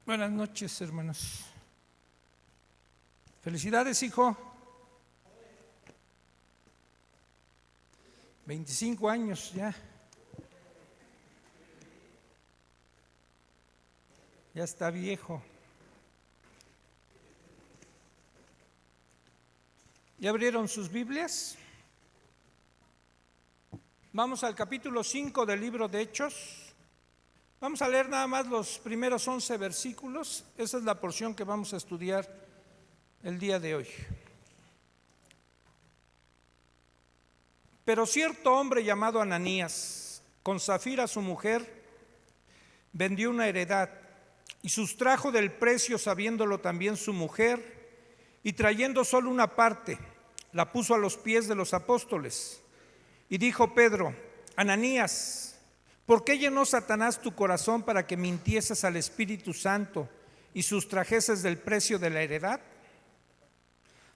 Buenas noches, hermanos. Felicidades, hijo. 25 años ya. Ya está viejo. ¿Ya abrieron sus Biblias? Vamos al capítulo 5 del libro de Hechos. Vamos a leer nada más los primeros 11 versículos. Esa es la porción que vamos a estudiar el día de hoy. Pero cierto hombre llamado Ananías, con Safira su mujer, vendió una heredad y sustrajo del precio, sabiéndolo también su mujer, y trayendo solo una parte, la puso a los pies de los apóstoles. Y dijo Pedro: Ananías, ¿por qué llenó Satanás tu corazón para que mintieses al Espíritu Santo y sustrajeses del precio de la heredad?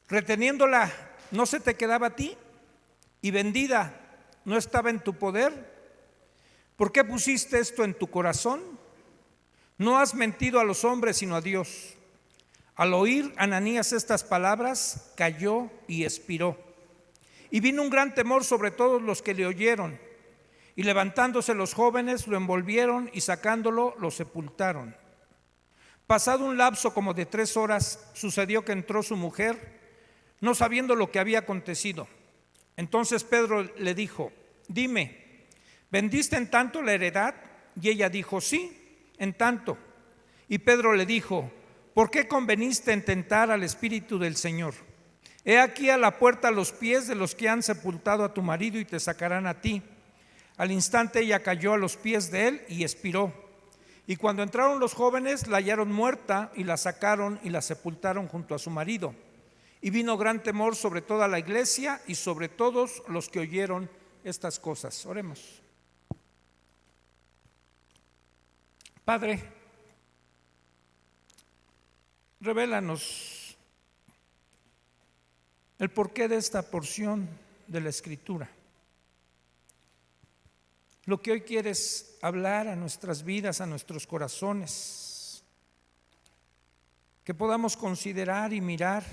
Reteniéndola, ¿no se te quedaba a ti? Y vendida, ¿no estaba en tu poder? ¿Por qué pusiste esto en tu corazón? No has mentido a los hombres, sino a Dios. Al oír Ananías estas palabras, cayó y expiró. Y vino un gran temor sobre todos los que le oyeron. Y levantándose los jóvenes, lo envolvieron y sacándolo, lo sepultaron. Pasado un lapso como de 3 horas, sucedió que entró su mujer, no sabiendo lo que había acontecido. Entonces Pedro le dijo: Dime, ¿vendiste en tanto la heredad? Y ella dijo: Sí, en tanto. Y Pedro le dijo: ¿por qué conveniste en tentar al Espíritu del Señor? He aquí a la puerta los pies de los que han sepultado a tu marido y te sacarán a ti. Al instante ella cayó a los pies de él y expiró. Y cuando entraron los jóvenes, la hallaron muerta y la sacaron y la sepultaron junto a su marido. Y vino gran temor sobre toda la iglesia y sobre todos los que oyeron estas cosas. Oremos. Padre, revélanos el porqué de esta porción de la Escritura. Lo que hoy quieres hablar a nuestras vidas, a nuestros corazones, que podamos considerar y mirar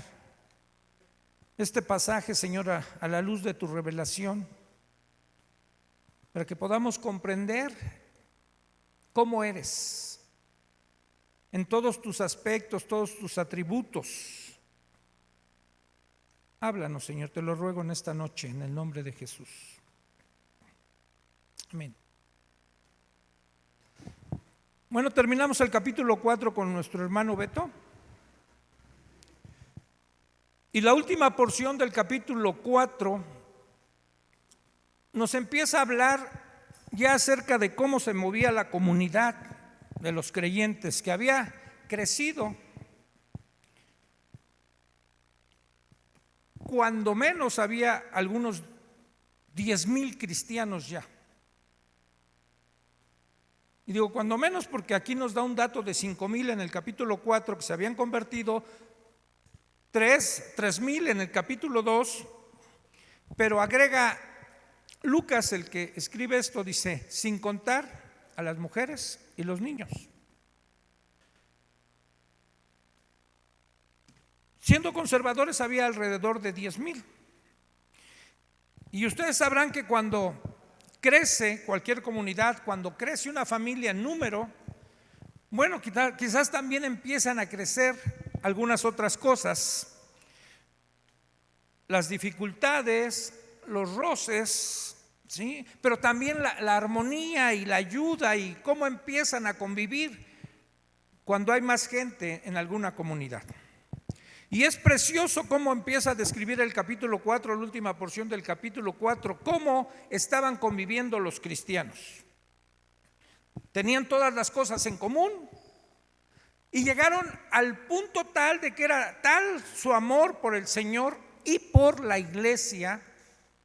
este pasaje, Señor, a la luz de tu revelación, para que podamos comprender cómo eres en todos tus aspectos, todos tus atributos. Háblanos, Señor, te lo ruego en esta noche, en el nombre de Jesús. Amén. Bueno, terminamos el capítulo 4 con nuestro hermano Beto. Y la última porción del capítulo 4 nos empieza a hablar ya acerca de cómo se movía la comunidad de los creyentes, que había crecido. Cuando menos había algunos 10,000 cristianos ya. Y digo cuando menos porque aquí nos da un dato de 5,000 en el capítulo 4 que se habían convertido, 3,000 en el capítulo 2, pero agrega Lucas, el que escribe esto, dice, sin contar a las mujeres y los niños. Siendo conservadores había alrededor de 10,000. Y ustedes sabrán que cuando crece cualquier comunidad, cuando crece una familia en número, bueno, quizás también empiezan a crecer algunas otras cosas, las dificultades, los roces, ¿sí? Pero también la armonía y la ayuda y cómo empiezan a convivir cuando hay más gente en alguna comunidad. Y es precioso cómo empieza a describir el capítulo 4, la última porción del capítulo 4, cómo estaban conviviendo los cristianos. Tenían todas las cosas en común y llegaron al punto tal de que era tal su amor por el Señor y por la iglesia,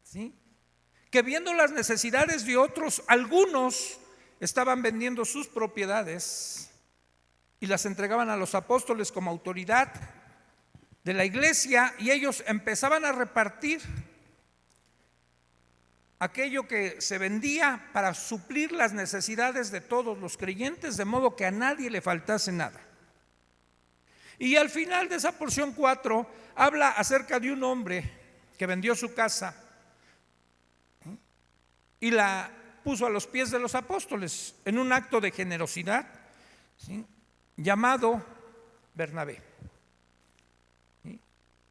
¿sí?, que viendo las necesidades de otros, algunos estaban vendiendo sus propiedades y las entregaban a los apóstoles como autoridad de la iglesia, y ellos empezaban a repartir aquello que se vendía para suplir las necesidades de todos los creyentes, de modo que a nadie le faltase nada. Y al final de esa porción 4 habla acerca de un hombre que vendió su casa y la puso a los pies de los apóstoles en un acto de generosidad, ¿sí?, llamado Bernabé, ¿sí?,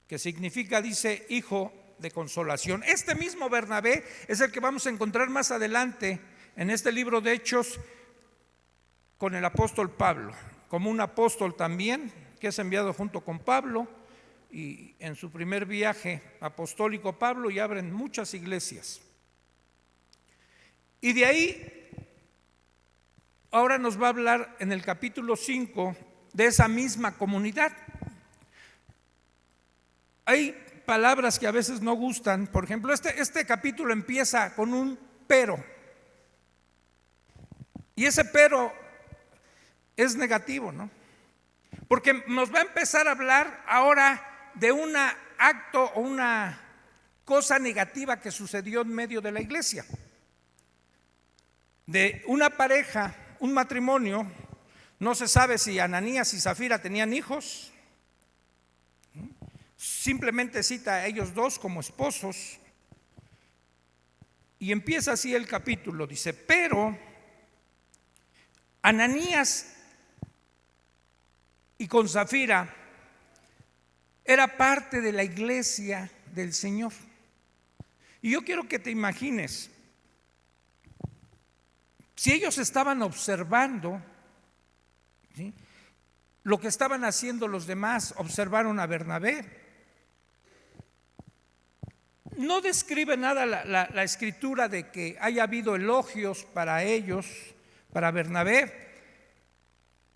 que significa, dice, hijo de consolación. Este mismo Bernabé es el que vamos a encontrar más adelante en este libro de Hechos con el apóstol Pablo, como un apóstol también que es enviado junto con Pablo, y en su primer viaje apostólico Pablo, y abren muchas iglesias. Y de ahí ahora nos va a hablar en el capítulo 5 de esa misma comunidad. Hay palabras que a veces no gustan. Por ejemplo, este capítulo empieza con un pero, y ese pero es negativo, ¿no? Porque nos va a empezar a hablar ahora de un acto o una cosa negativa que sucedió en medio de la iglesia, de una pareja, un matrimonio. No se sabe si Ananías y Zafira tenían hijos, simplemente cita a ellos dos como esposos, y empieza así el capítulo. Dice: pero Ananías y con Zafira era parte de la iglesia del Señor. Y yo quiero que te imagines, si ellos estaban observando, ¿sí?, lo que estaban haciendo los demás, observaron a Bernabé. No describe nada la escritura de que haya habido elogios para ellos, para Bernabé,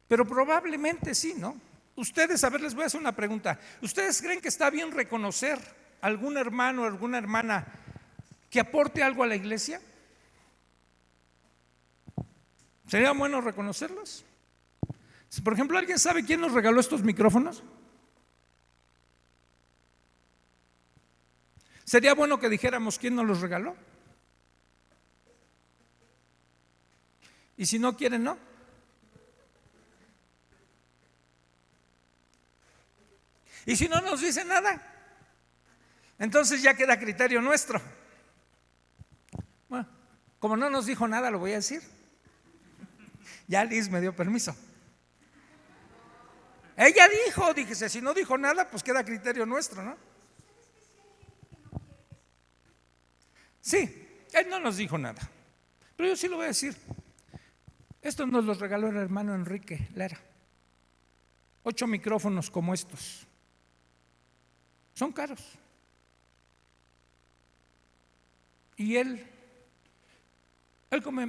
pero probablemente sí, ¿no? Ustedes, a ver, les voy a hacer una pregunta. ¿Ustedes creen que está bien reconocer a algún hermano o alguna hermana que aporte algo a la iglesia? ¿Sería bueno reconocerlos? Si, por ejemplo, ¿alguien sabe quién nos regaló estos micrófonos? ¿Sería bueno que dijéramos quién nos los regaló? Y si no quieren, no. Y si no nos dice nada, entonces ya queda criterio nuestro. Bueno, como no nos dijo nada, lo voy a decir. Ya Liz me dio permiso. Ella dijo, díjese, si no dijo nada, pues queda criterio nuestro, ¿no? Sí, él no nos dijo nada, pero yo sí lo voy a decir. Esto nos los regaló el hermano Enrique Lara. 8 micrófonos como estos. Son caros. Y él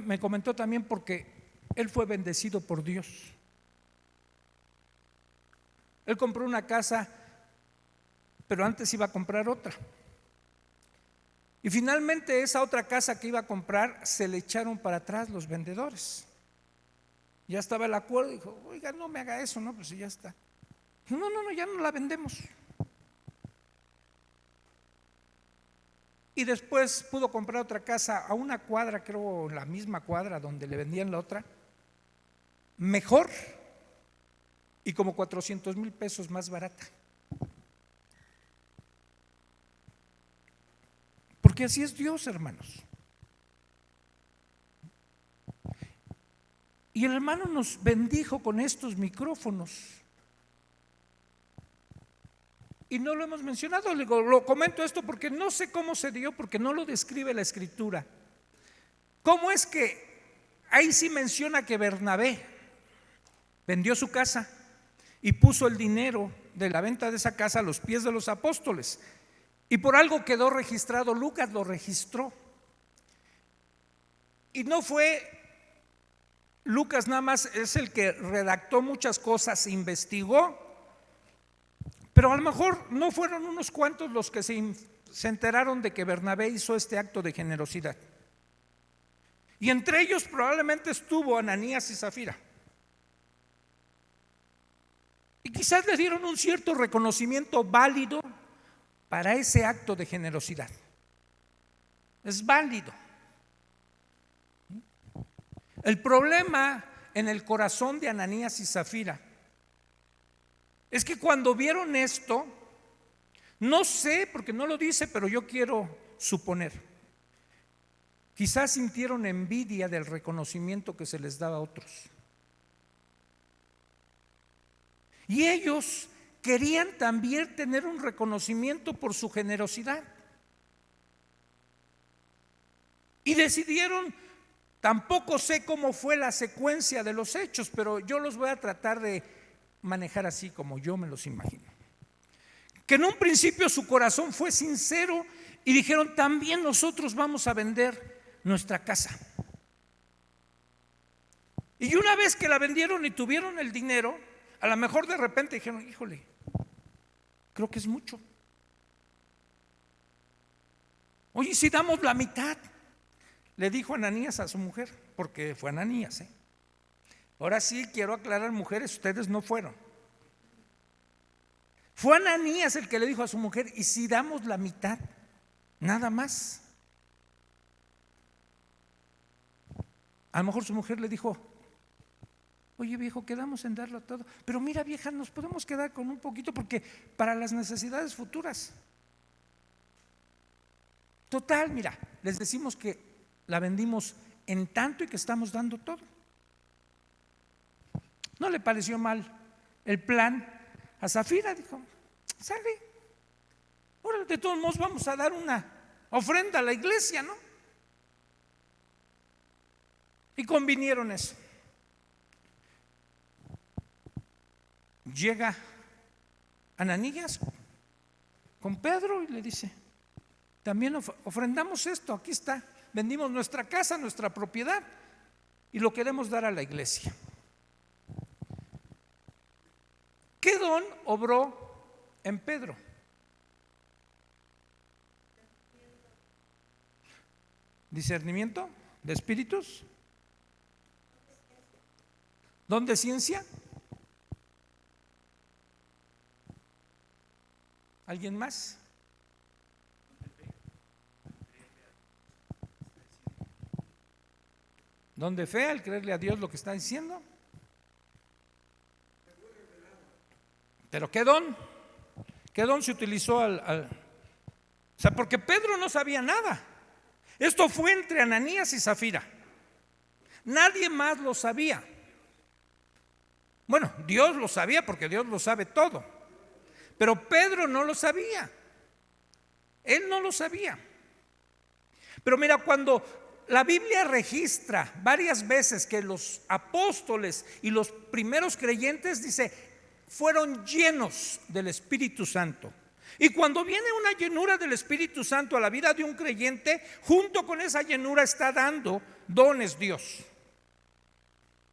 me comentó también, porque él fue bendecido por Dios. Él compró una casa, pero antes iba a comprar otra. Y finalmente esa otra casa que iba a comprar se le echaron para atrás los vendedores. Ya estaba el acuerdo, dijo: oiga, no me haga eso, no, pues ya está. No, ya no la vendemos. Y después pudo comprar otra casa a una cuadra, creo, la misma cuadra donde le vendían la otra, mejor y como 400,000 pesos más barata. Porque así es Dios, hermanos. Y el hermano nos bendijo con estos micrófonos. Y no lo hemos mencionado. Lo comento esto porque no sé cómo se dio, porque no lo describe la escritura. ¿Cómo es que ahí sí menciona que Bernabé vendió su casa y puso el dinero de la venta de esa casa a los pies de los apóstoles? Y por algo quedó registrado, Lucas lo registró. Y no fue Lucas nada más, es el que redactó muchas cosas, investigó, pero a lo mejor no fueron unos cuantos los que se enteraron de que Bernabé hizo este acto de generosidad. Y entre ellos probablemente estuvo Ananías y Zafira. Y quizás le dieron un cierto reconocimiento válido para ese acto de generosidad. Es válido. El problema en el corazón de Ananías y Zafira Es que cuando vieron esto, no sé, porque no lo dice, pero yo quiero suponer, quizás sintieron envidia del reconocimiento que se les daba a otros. Y ellos querían también tener un reconocimiento por su generosidad. Y decidieron, tampoco sé cómo fue la secuencia de los hechos, pero yo los voy a tratar de manejar así como yo me los imagino. Que en un principio su corazón fue sincero y dijeron, también nosotros vamos a vender nuestra casa. Y una vez que la vendieron y tuvieron el dinero, a lo mejor de repente dijeron, híjole, creo que es mucho. Oye, si damos la mitad, le dijo Ananías a su mujer, porque fue Ananías. Ahora sí quiero aclarar, mujeres, ustedes no fueron. Fue Ananías el que le dijo a su mujer, ¿y si damos la mitad? Nada más. A lo mejor su mujer le dijo, oye viejo, quedamos en darlo todo, pero mira vieja, nos podemos quedar con un poquito porque para las necesidades futuras. Total, mira, les decimos que la vendimos en tanto y que estamos dando todo. No le pareció mal el plan a Zafira, dijo, sale, ahora de todos modos vamos a dar una ofrenda a la iglesia, ¿no? Y convinieron eso. Llega Ananías con Pedro y le dice, también ofrendamos esto, aquí está, vendimos nuestra casa, nuestra propiedad y lo queremos dar a la iglesia. ¿Qué don obró en Pedro? ¿Discernimiento de espíritus? ¿Don de ciencia? ¿Alguien más? ¿Don de fe al creerle a Dios lo que está diciendo? ¿Pero qué don? ¿Qué don se utilizó O sea, porque Pedro no sabía nada. Esto fue entre Ananías y Zafira. Nadie más lo sabía. Bueno, Dios lo sabía porque Dios lo sabe todo. Pero Pedro no lo sabía. Él no lo sabía. Pero mira, cuando la Biblia registra varias veces que los apóstoles y los primeros creyentes, dice, fueron llenos del Espíritu Santo. Y cuando viene una llenura del Espíritu Santo a la vida de un creyente, junto con esa llenura está dando dones Dios.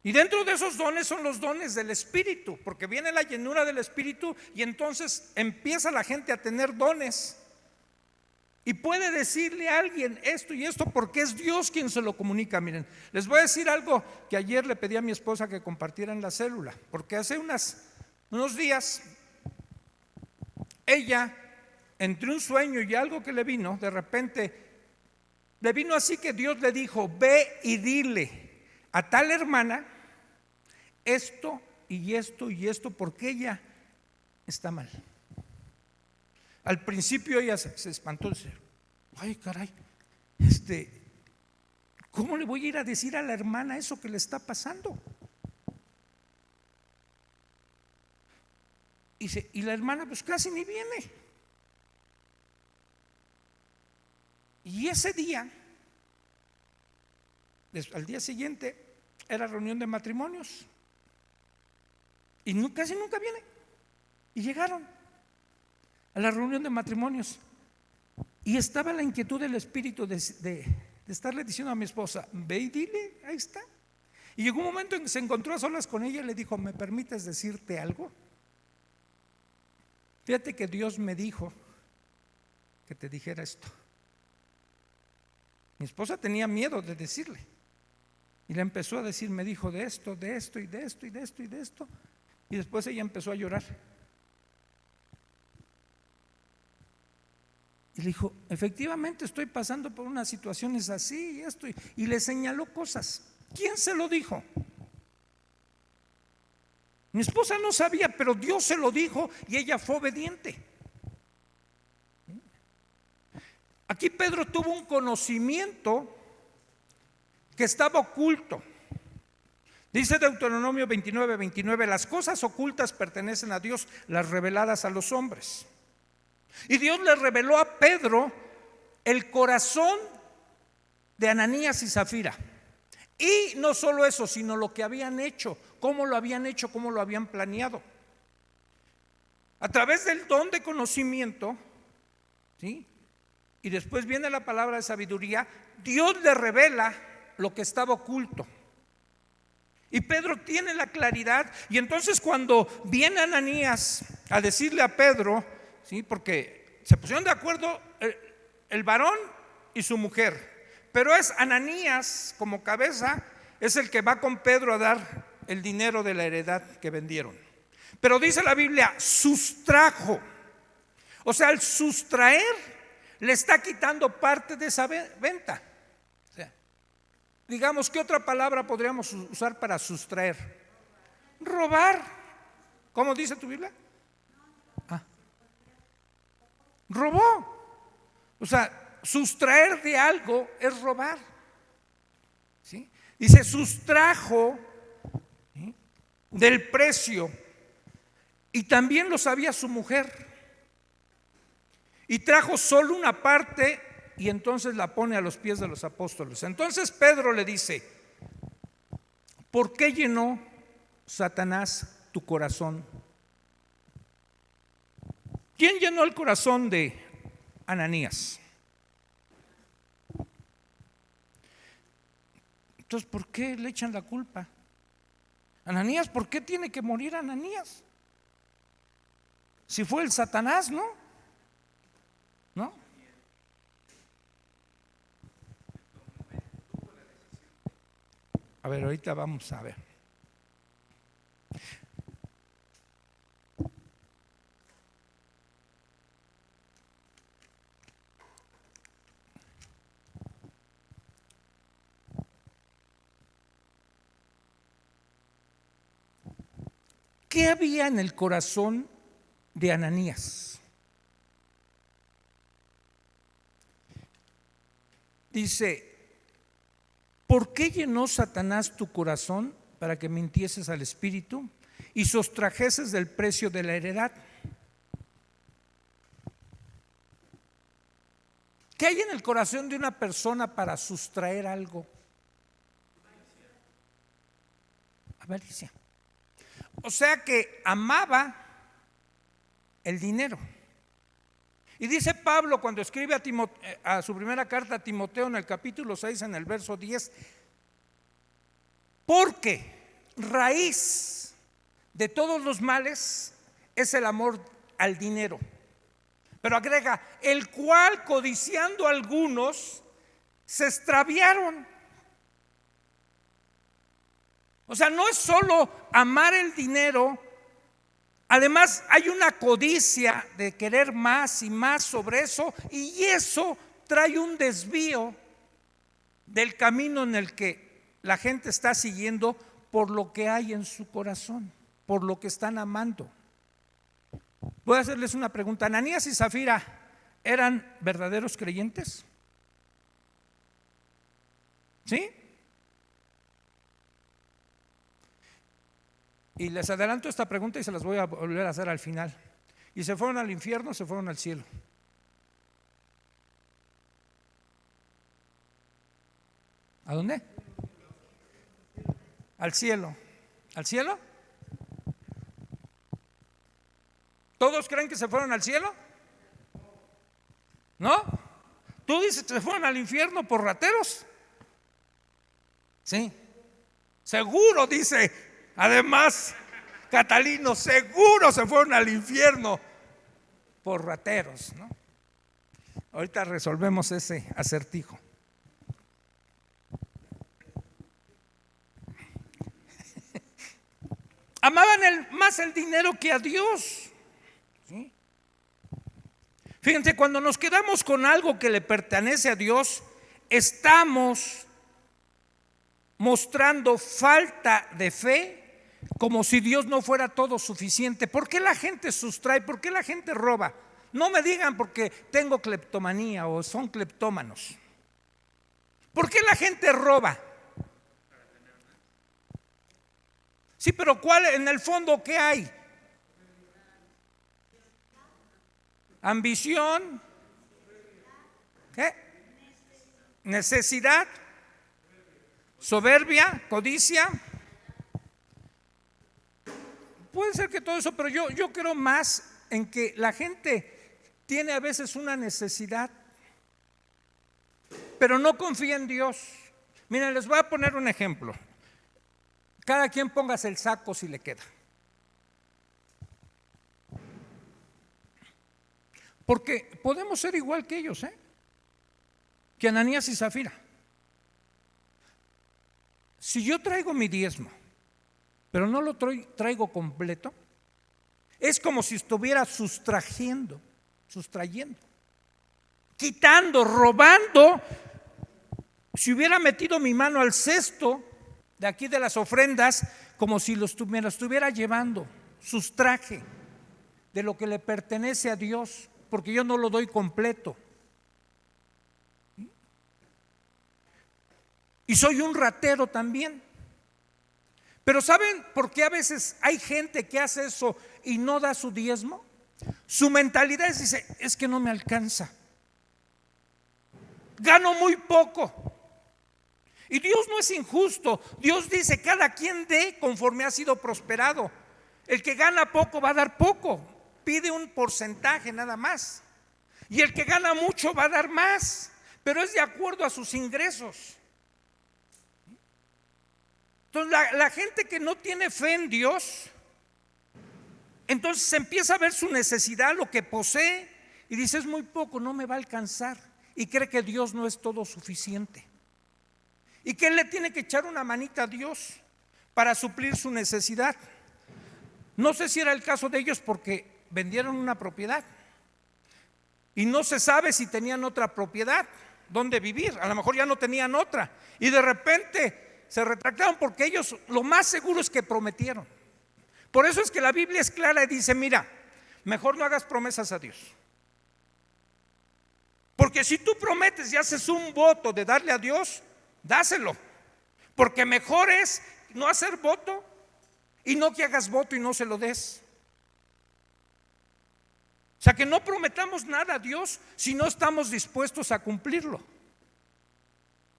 Y dentro de esos dones son los dones del Espíritu, porque viene la llenura del Espíritu y entonces empieza la gente a tener dones. Y puede decirle a alguien esto y esto porque es Dios quien se lo comunica. Miren, les voy a decir algo que ayer le pedí a mi esposa que compartiera en la célula, porque hace unos días ella, entre un sueño y algo que le vino, de repente le vino así que Dios le dijo, ve y dile a tal hermana esto y esto y esto porque ella está mal. Al principio ella se espantó, dice, ay caray, ¿cómo le voy a ir a decir a la hermana eso que le está pasando? Y la hermana pues casi ni viene. Y ese día, al día siguiente, era reunión de matrimonios. Y casi nunca viene. Y llegaron a la reunión de matrimonios. Y estaba la inquietud del espíritu de estarle diciendo a mi esposa, ve y dile, ahí está. Y llegó un momento en que se encontró a solas con ella y le dijo, ¿me permites decirte algo? Fíjate que Dios me dijo que te dijera esto. Mi esposa tenía miedo de decirle. Y le empezó a decir, me dijo de esto y de esto y de esto y de esto. Y después ella empezó a llorar. Y le dijo, efectivamente estoy pasando por unas situaciones así y esto. Y le señaló cosas. ¿Quién se lo dijo? Mi esposa no sabía, pero Dios se lo dijo y ella fue obediente. Aquí Pedro tuvo un conocimiento que estaba oculto. Dice Deuteronomio 29:29, las cosas ocultas pertenecen a Dios, las reveladas a los hombres. Y Dios le reveló a Pedro el corazón de Ananías y Zafira. Y no solo eso, sino lo que habían hecho, cómo lo habían planeado. A través del don de conocimiento, ¿sí? Y después viene la palabra de sabiduría, Dios le revela lo que estaba oculto. Y Pedro tiene la claridad. Y entonces cuando viene Ananías a decirle a Pedro, ¿sí? Porque se pusieron de acuerdo el varón y su mujer, pero es Ananías como cabeza, es el que va con Pedro a dar el dinero de la heredad que vendieron. Pero dice la Biblia, sustrajo. O sea, al sustraer le está quitando parte de esa venta. O sea, digamos, ¿qué otra palabra podríamos usar para sustraer? Robar. ¿Cómo dice tu Biblia? Robó. O sea, sustraer de algo es robar, ¿sí? Dice, sustrajo, ¿sí?, del precio. Y también lo sabía su mujer. Y trajo solo una parte y entonces la pone a los pies de los apóstoles. Entonces Pedro le dice, ¿por qué llenó Satanás tu corazón? ¿Quién llenó el corazón de Ananías? Entonces, ¿por qué le echan la culpa? Ananías, ¿por qué tiene que morir Ananías? Si fue el Satanás, ¿no? ¿No? A ver, ahorita vamos a ver. ¿Qué había en el corazón de Ananías? Dice, ¿por qué llenó Satanás tu corazón para que mintieses al Espíritu y sustrajeses del precio de la heredad? ¿Qué hay en el corazón de una persona para sustraer algo? Avaricia. O sea que amaba el dinero. Y dice Pablo cuando escribe a su primera carta a Timoteo en el capítulo 6, en el verso 10, porque raíz de todos los males es el amor al dinero. Pero agrega, el cual codiciando algunos se extraviaron. O sea, no es solo amar el dinero, además hay una codicia de querer más y más sobre eso, y eso trae un desvío del camino en el que la gente está siguiendo por lo que hay en su corazón, por lo que están amando. Voy a hacerles una pregunta. ¿Ananías y Zafira eran verdaderos creyentes? ¿Sí? Y les adelanto esta pregunta y se las voy a volver a hacer al final. ¿Y se fueron al infierno o se fueron al cielo? ¿A dónde? Al cielo. ¿Al cielo? ¿Todos creen que se fueron al cielo? ¿No? ¿Tú dices que se fueron al infierno por rateros? Sí. Seguro, dice. Además, Catalino, seguro se fueron al infierno por rateros, ¿no? Ahorita resolvemos ese acertijo. Amaban más el dinero que a Dios, ¿sí? Fíjense, cuando nos quedamos con algo que le pertenece a Dios, estamos mostrando falta de fe, como si Dios no fuera todo suficiente. ¿Por qué la gente sustrae? ¿Por qué la gente roba? No me digan porque tengo cleptomanía o son cleptómanos. ¿Por qué la gente roba? Sí, pero ¿cuál en el fondo qué hay? Ambición, ¿qué? Necesidad, soberbia, codicia. Puede ser que todo eso, pero yo creo más en que la gente tiene a veces una necesidad, pero no confía en Dios. Miren, les voy a poner un ejemplo. Cada quien póngase el saco si le queda. Porque podemos ser igual que ellos, que Ananías y Zafira. Si yo traigo mi diezmo, pero no lo traigo completo, es como si estuviera sustrayendo, quitando, robando. Si hubiera metido mi mano al cesto de aquí de las ofrendas, como si me lo estuviera llevando, sustraje de lo que le pertenece a Dios, porque yo no lo doy completo. Y soy un ratero también. Pero ¿saben por qué a veces hay gente que hace eso y no da su diezmo? Su mentalidad es, dice, es que no me alcanza, gano muy poco. Y Dios no es injusto. Dios dice, cada quien dé conforme ha sido prosperado. El que gana poco va a dar poco, pide un porcentaje nada más. Y el que gana mucho va a dar más, pero es de acuerdo a sus ingresos. Entonces la gente que no tiene fe en Dios, entonces empieza a ver su necesidad, lo que posee, y dice, es muy poco, no me va a alcanzar. Y cree que Dios no es todo suficiente, y que él le tiene que echar una manita a Dios para suplir su necesidad. No sé si era el caso de ellos porque vendieron una propiedad y no se sabe si tenían otra propiedad donde vivir. A lo mejor ya no tenían otra y de repente se retractaron porque ellos lo más seguro es que prometieron. Por eso es que la Biblia es clara y dice, mira, mejor no hagas promesas a Dios. Porque si tú prometes y haces un voto de darle a Dios, dáselo, porque mejor es no hacer voto y no que hagas voto y no se lo des. O sea, que no prometamos nada a Dios si no estamos dispuestos a cumplirlo.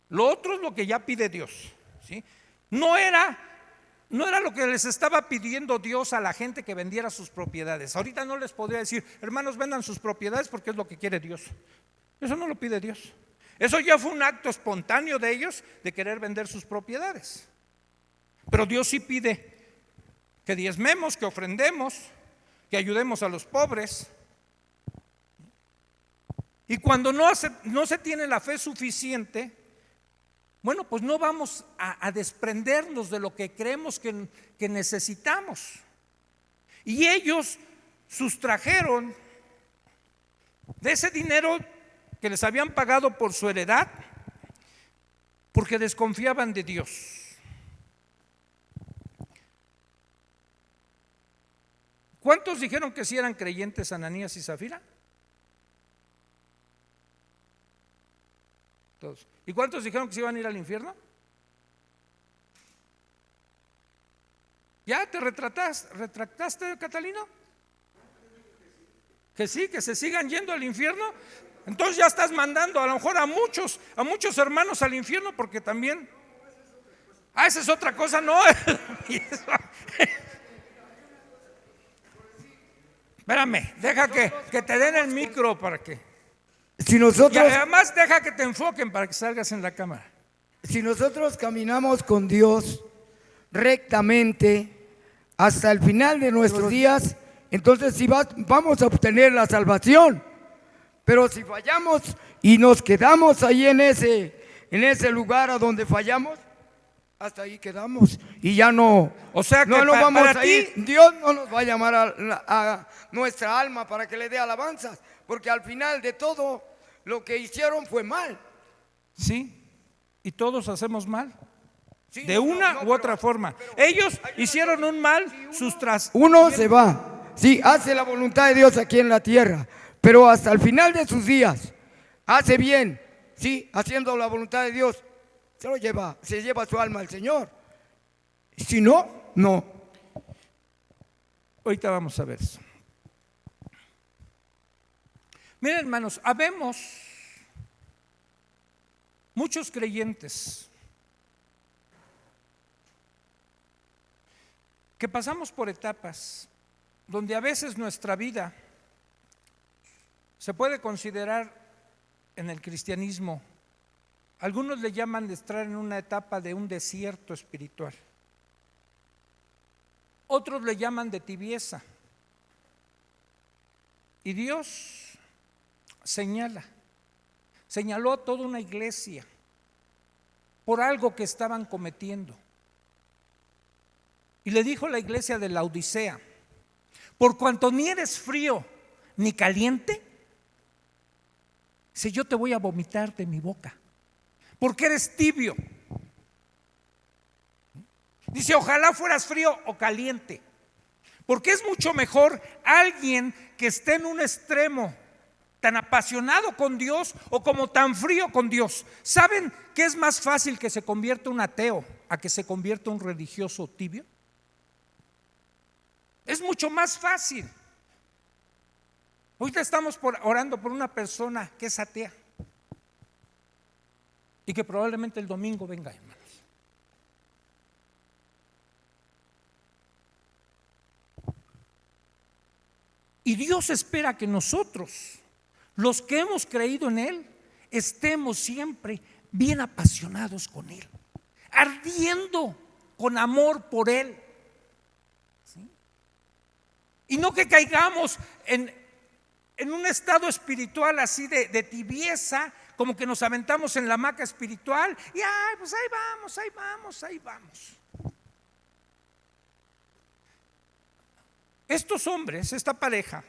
Lo otro es lo que ya pide Dios, ¿sí? No era lo que les estaba pidiendo Dios a la gente que vendiera sus propiedades. Ahorita no les podría decir, hermanos, vendan sus propiedades porque es lo que quiere Dios. Eso no lo pide Dios. Eso ya fue un acto espontáneo de ellos de querer vender sus propiedades. Pero Dios sí pide que diezmemos, que ofrendemos, que ayudemos a los pobres. Y cuando no se tiene la fe suficiente, bueno, pues no vamos a desprendernos de lo que creemos que necesitamos. Y ellos sustrajeron de ese dinero que les habían pagado por su heredad, porque desconfiaban de Dios. ¿Cuántos dijeron que sí eran creyentes Ananías y Zafira? Todos. ¿Y cuántos dijeron que se iban a ir al infierno? ¿Ya te retractaste, Catalino? Que sí, que se sigan yendo al infierno. Entonces ya estás mandando a lo mejor a muchos hermanos al infierno, porque también esa es otra cosa, no. Espérame, deja que te den el micro para que. Si nosotros, Y además deja que te enfoquen para que salgas en la cámara. si nosotros caminamos con Dios rectamente hasta el final de nuestros días, entonces sí vamos a obtener la salvación. Pero si fallamos y nos quedamos ahí en ese lugar a donde fallamos, hasta ahí quedamos y ya no. O sea que no nos vamos para a ti, ir. Dios no nos va a llamar a nuestra alma para que le dé alabanzas, porque al final de todo lo que hicieron fue mal. sí, y todos hacemos mal. Sí, de una u otra forma. Ellos hicieron un mal, uno se va, sí, hace la voluntad de Dios aquí en la tierra, pero hasta el final de sus días hace bien, sí, haciendo la voluntad de Dios, se lleva su alma al Señor. Si no, no. Ahorita vamos a ver eso. Miren, hermanos, habemos muchos creyentes que pasamos por etapas donde a veces nuestra vida se puede considerar en el cristianismo, algunos le llaman de estar en una etapa de un desierto espiritual, otros le llaman de tibieza, y Dios señaló a toda una iglesia por algo que estaban cometiendo. Y le dijo a la iglesia de Laodicea: por cuanto ni eres frío ni caliente, si yo te voy a vomitar de mi boca, porque eres tibio. Dice: ojalá fueras frío o caliente, porque es mucho mejor alguien que esté en un extremo tan apasionado con Dios o como tan frío con Dios. ¿Saben qué es más fácil que se convierta un ateo a que se convierta un religioso tibio? Es mucho más fácil. Ahorita estamos orando por una persona que es atea y que probablemente el domingo venga, hermanos. Y Dios espera que nosotros, los que hemos creído en Él, estemos siempre bien apasionados con Él, ardiendo con amor por Él, ¿sí? Y no que caigamos en un estado espiritual así de tibieza, como que nos aventamos en la hamaca espiritual y pues ahí vamos. Estos hombres, esta pareja,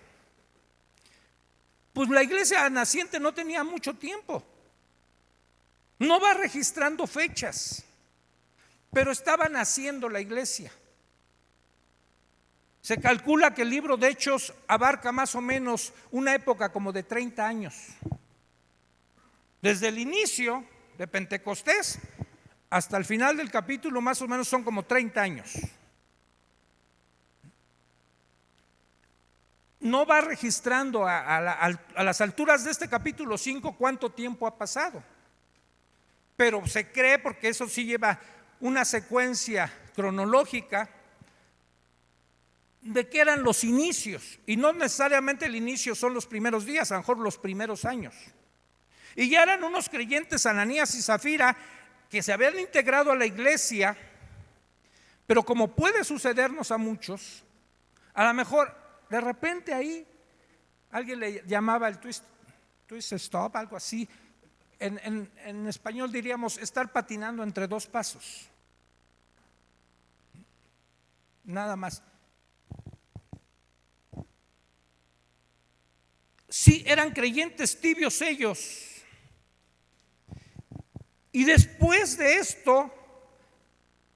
pues la iglesia naciente no tenía mucho tiempo, no va registrando fechas, pero estaba naciendo la iglesia. Se calcula que el libro de Hechos abarca más o menos una época como de 30 años. Desde el inicio de Pentecostés hasta el final del capítulo más o menos son como 30 años. No va registrando a las alturas de este capítulo 5 cuánto tiempo ha pasado, pero se cree, porque eso sí lleva una secuencia cronológica, de que eran los inicios, y no necesariamente el inicio son los primeros días, a lo mejor los primeros años. Y ya eran unos creyentes, Ananías y Zafira, que se habían integrado a la iglesia, pero como puede sucedernos a muchos, a lo mejor de repente ahí alguien le llamaba el twist stop, algo así. En español diríamos estar patinando entre dos pasos, nada más. Sí, eran creyentes tibios ellos. Y después de esto,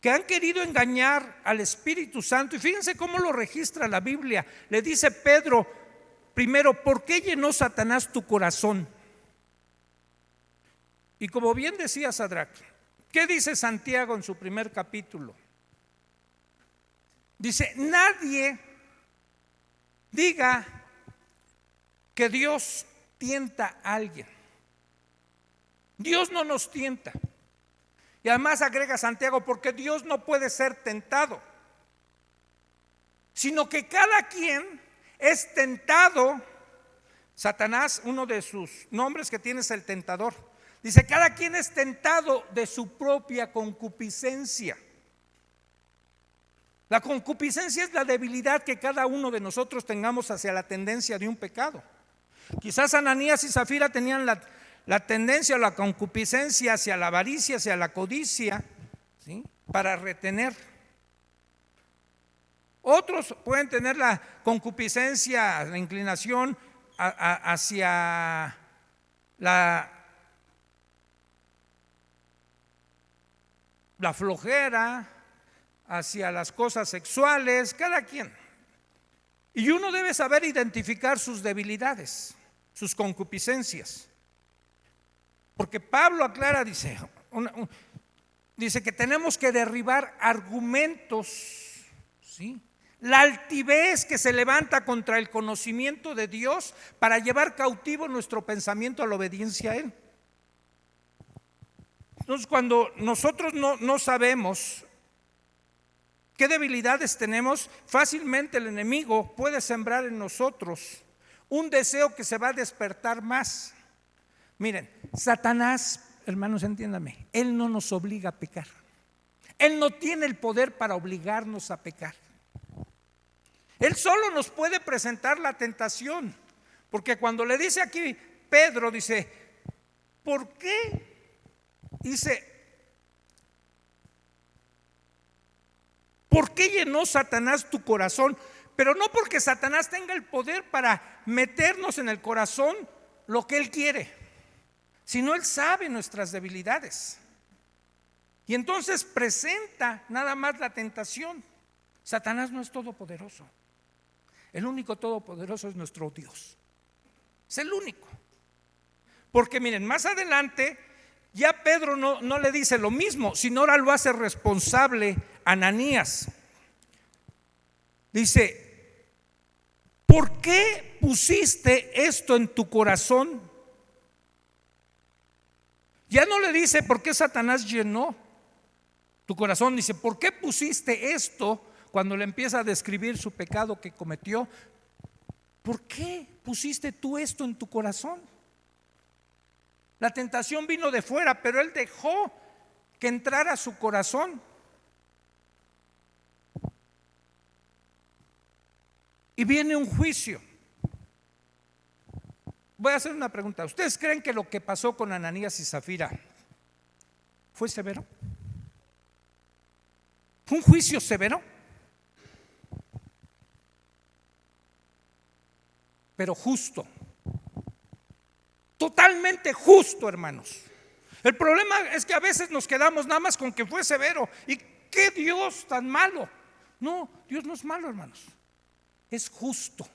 que han querido engañar al Espíritu Santo, y fíjense cómo lo registra la Biblia. Le dice Pedro primero: ¿por qué llenó Satanás tu corazón? Y como bien decía Sadrach, ¿qué dice Santiago en su primer capítulo? Dice: nadie diga que Dios tienta a alguien. Dios no nos tienta. Y además agrega Santiago: porque Dios no puede ser tentado, sino que cada quien es tentado. Satanás, uno de sus nombres que tiene es el tentador. Dice: cada quien es tentado de su propia concupiscencia. La concupiscencia es la debilidad que cada uno de nosotros tengamos hacia la tendencia de un pecado. Quizás Ananías y Zafira tenían la tendencia o la concupiscencia hacia la avaricia, hacia la codicia, ¿sí?, para retener. Otros pueden tener la concupiscencia, la inclinación hacia la la flojera, hacia las cosas sexuales, cada quien. Y uno debe saber identificar sus debilidades, sus concupiscencias. Porque Pablo aclara, dice que tenemos que derribar argumentos, ¿sí? La altivez que se levanta contra el conocimiento de Dios para llevar cautivo nuestro pensamiento a la obediencia a Él. Entonces, cuando nosotros no sabemos qué debilidades tenemos, fácilmente el enemigo puede sembrar en nosotros un deseo que se va a despertar más. Miren, Satanás, hermanos, entiéndame, él no nos obliga a pecar. Él no tiene el poder para obligarnos a pecar. Él solo nos puede presentar la tentación. Porque cuando le dice aquí Pedro, dice, ¿por qué? Dice, ¿por qué llenó Satanás tu corazón? Pero no porque Satanás tenga el poder para meternos en el corazón lo que él quiere, sino él sabe nuestras debilidades. Y entonces presenta nada más la tentación. Satanás no es todopoderoso. El único todopoderoso es nuestro Dios. Es el único. Porque miren, más adelante ya Pedro no le dice lo mismo, sino ahora lo hace responsable Ananías. Dice, ¿por qué pusiste esto en tu corazón? Ya no le dice por qué Satanás llenó tu corazón. Dice, ¿por qué pusiste esto? Cuando le empieza a describir su pecado que cometió, ¿por qué pusiste tú esto en tu corazón? La tentación vino de fuera, pero él dejó que entrara a su corazón. Y viene un juicio. Voy a hacer una pregunta. ¿Ustedes creen que lo que pasó con Ananías y Zafira fue severo? ¿Fue un juicio severo? Pero justo. Totalmente justo, hermanos. El problema es que a veces nos quedamos nada más con que fue severo. ¿Y qué Dios tan malo? No, Dios no es malo, hermanos. Es justo.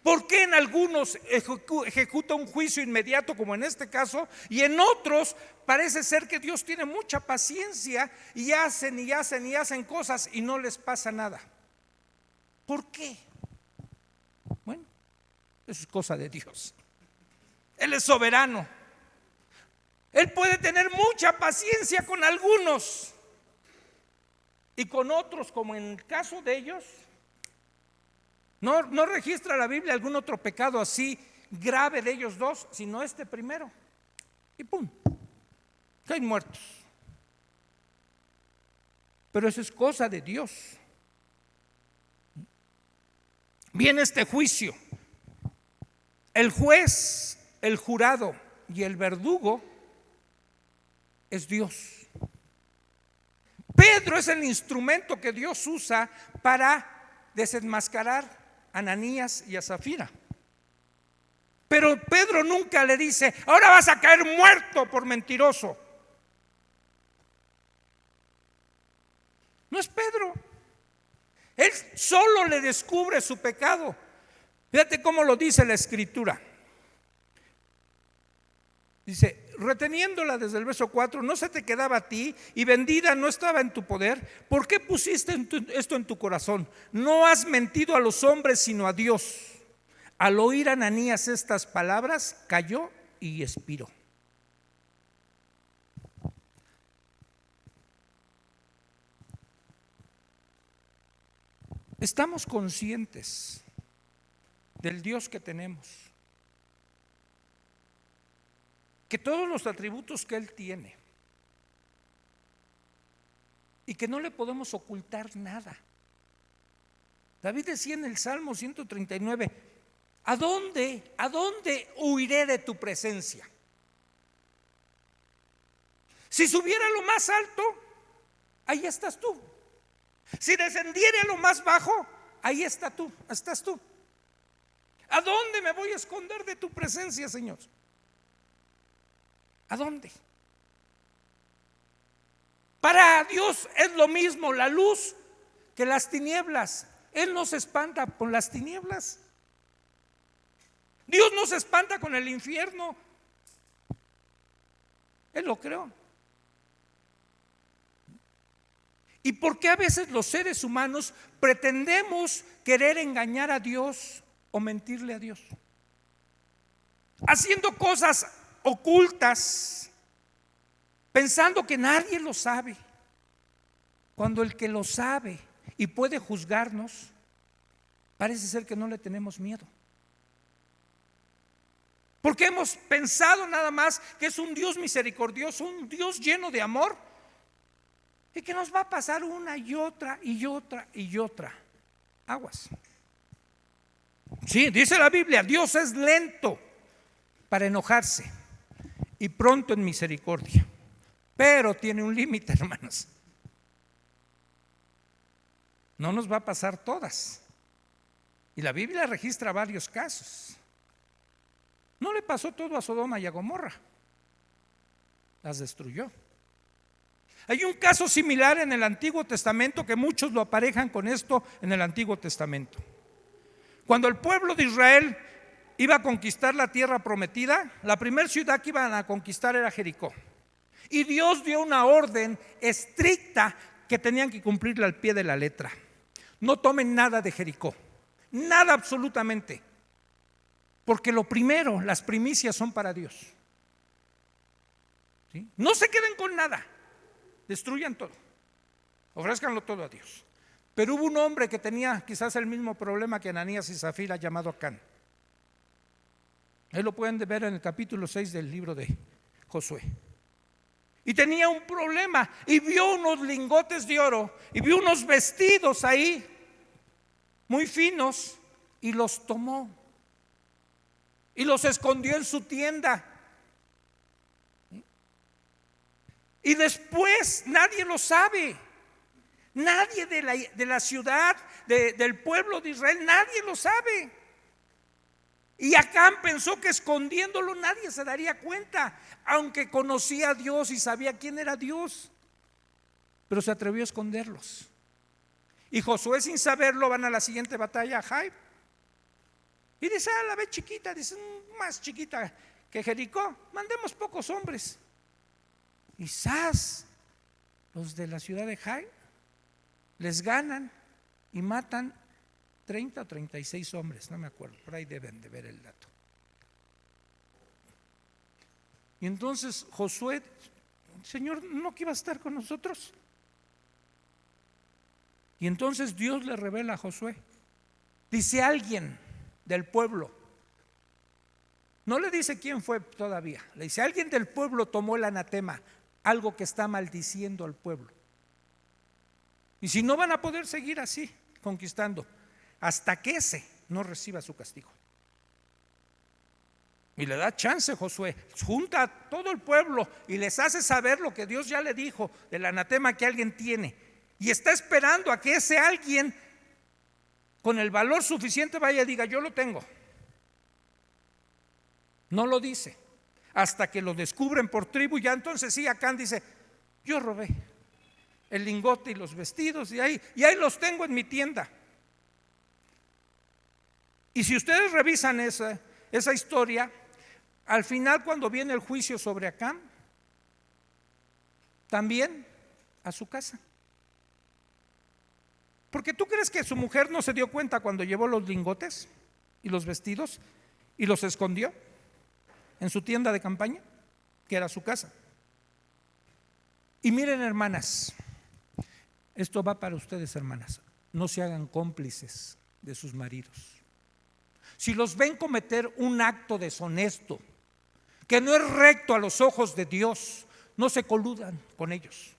¿Por qué en algunos ejecuta un juicio inmediato como en este caso y en otros parece ser que Dios tiene mucha paciencia y hacen cosas y no les pasa nada? ¿Por qué? Bueno, eso es cosa de Dios. Él es soberano. Él puede tener mucha paciencia con algunos y con otros, como en el caso de ellos, no registra la Biblia algún otro pecado así grave de ellos dos, sino este primero. Y pum, caen muertos. Pero eso es cosa de Dios. Viene este juicio. El juez, el jurado y el verdugo es Dios. Pedro es el instrumento que Dios usa para desenmascarar a Ananías y a Zafira. Pero Pedro nunca le dice, ahora vas a caer muerto por mentiroso. No es Pedro. Él solo le descubre su pecado. Fíjate cómo lo dice la Escritura. Dice, reteniéndola desde el verso 4, no se te quedaba a ti y vendida no estaba en tu poder. ¿Por qué pusiste esto en tu corazón? No has mentido a los hombres sino a Dios. Al oír Ananías estas palabras, cayó y expiró. Estamos conscientes del Dios que tenemos, que todos los atributos que Él tiene y que no le podemos ocultar nada. David decía en el Salmo 139, ¿a dónde huiré de tu presencia? Si subiera a lo más alto, ahí estás tú. Si descendiera a lo más bajo, ahí estás tú. ¿A dónde me voy a esconder de tu presencia, Señor? ¿A dónde? Para Dios es lo mismo la luz que las tinieblas. Él no se espanta con las tinieblas. Dios no se espanta con el infierno. Él lo creó. ¿Y por qué a veces los seres humanos pretendemos querer engañar a Dios o mentirle a Dios? Haciendo cosas ocultas, pensando que nadie lo sabe, cuando el que lo sabe y puede juzgarnos, parece ser que no le tenemos miedo. Porque hemos pensado nada más que es un Dios misericordioso, un Dios lleno de amor, y que nos va a pasar una y otra y otra y otra. Aguas. Sí, dice la Biblia, Dios es lento para enojarse y pronto en misericordia, pero tiene un límite, hermanos. No nos va a pasar todas. Y la Biblia registra varios casos. No le pasó todo a Sodoma y a Gomorra, las destruyó. Hay un caso similar en el Antiguo Testamento que muchos lo aparejan con esto en el Antiguo Testamento. Cuando el pueblo de Israel iba a conquistar la tierra prometida, la primera ciudad que iban a conquistar era Jericó. Y Dios dio una orden estricta que tenían que cumplirla al pie de la letra. No tomen nada de Jericó, nada absolutamente. Porque lo primero, las primicias son para Dios. ¿Sí? No se queden con nada. Destruyan todo, ofrezcanlo todo a Dios. Pero hubo un hombre que tenía quizás el mismo problema que Ananías y Zafira, llamado Acán. Ahí lo pueden ver en el capítulo 6 del libro de Josué. Y tenía un problema y vio unos lingotes de oro y vio unos vestidos ahí muy finos y los tomó y los escondió en su tienda. Y después nadie lo sabe. Nadie de la ciudad, del pueblo de Israel, nadie lo sabe. Y Acán pensó que escondiéndolo nadie se daría cuenta, aunque conocía a Dios y sabía quién era Dios. Pero se atrevió a esconderlos. Y Josué, sin saberlo, van a la siguiente batalla, a Jai. Y dice, la ve chiquita, dice, más chiquita que Jericó, mandemos pocos hombres. Y ¡zas! Los de la ciudad de Jai les ganan y matan 30 o 36 hombres, no me acuerdo, por ahí deben de ver el dato. Y entonces Josué, Señor, ¿no que iba a estar con nosotros? Y entonces Dios le revela a Josué, dice alguien del pueblo, no le dice quién fue todavía, le dice alguien del pueblo tomó el anatema, algo que está maldiciendo al pueblo. Y si no, van a poder seguir así conquistando hasta que ese no reciba su castigo. Y le da chance Josué, junta a todo el pueblo y les hace saber lo que Dios ya le dijo del anatema que alguien tiene, y está esperando a que ese alguien con el valor suficiente vaya y diga, yo lo tengo. No lo dice hasta que lo descubren por tribu. Ya entonces sí, Acán dice, yo robé el lingote y los vestidos y ahí los tengo en mi tienda. Y si ustedes revisan esa historia, al final, cuando viene el juicio sobre Acán, también a su casa. Porque ¿tú crees que su mujer no se dio cuenta cuando llevó los lingotes y los vestidos y los escondió en su tienda de campaña, que era su casa? Y miren, hermanas, esto va para ustedes, hermanas, no se hagan cómplices de sus maridos. Si los ven cometer un acto deshonesto que no es recto a los ojos de Dios, no se coludan con ellos,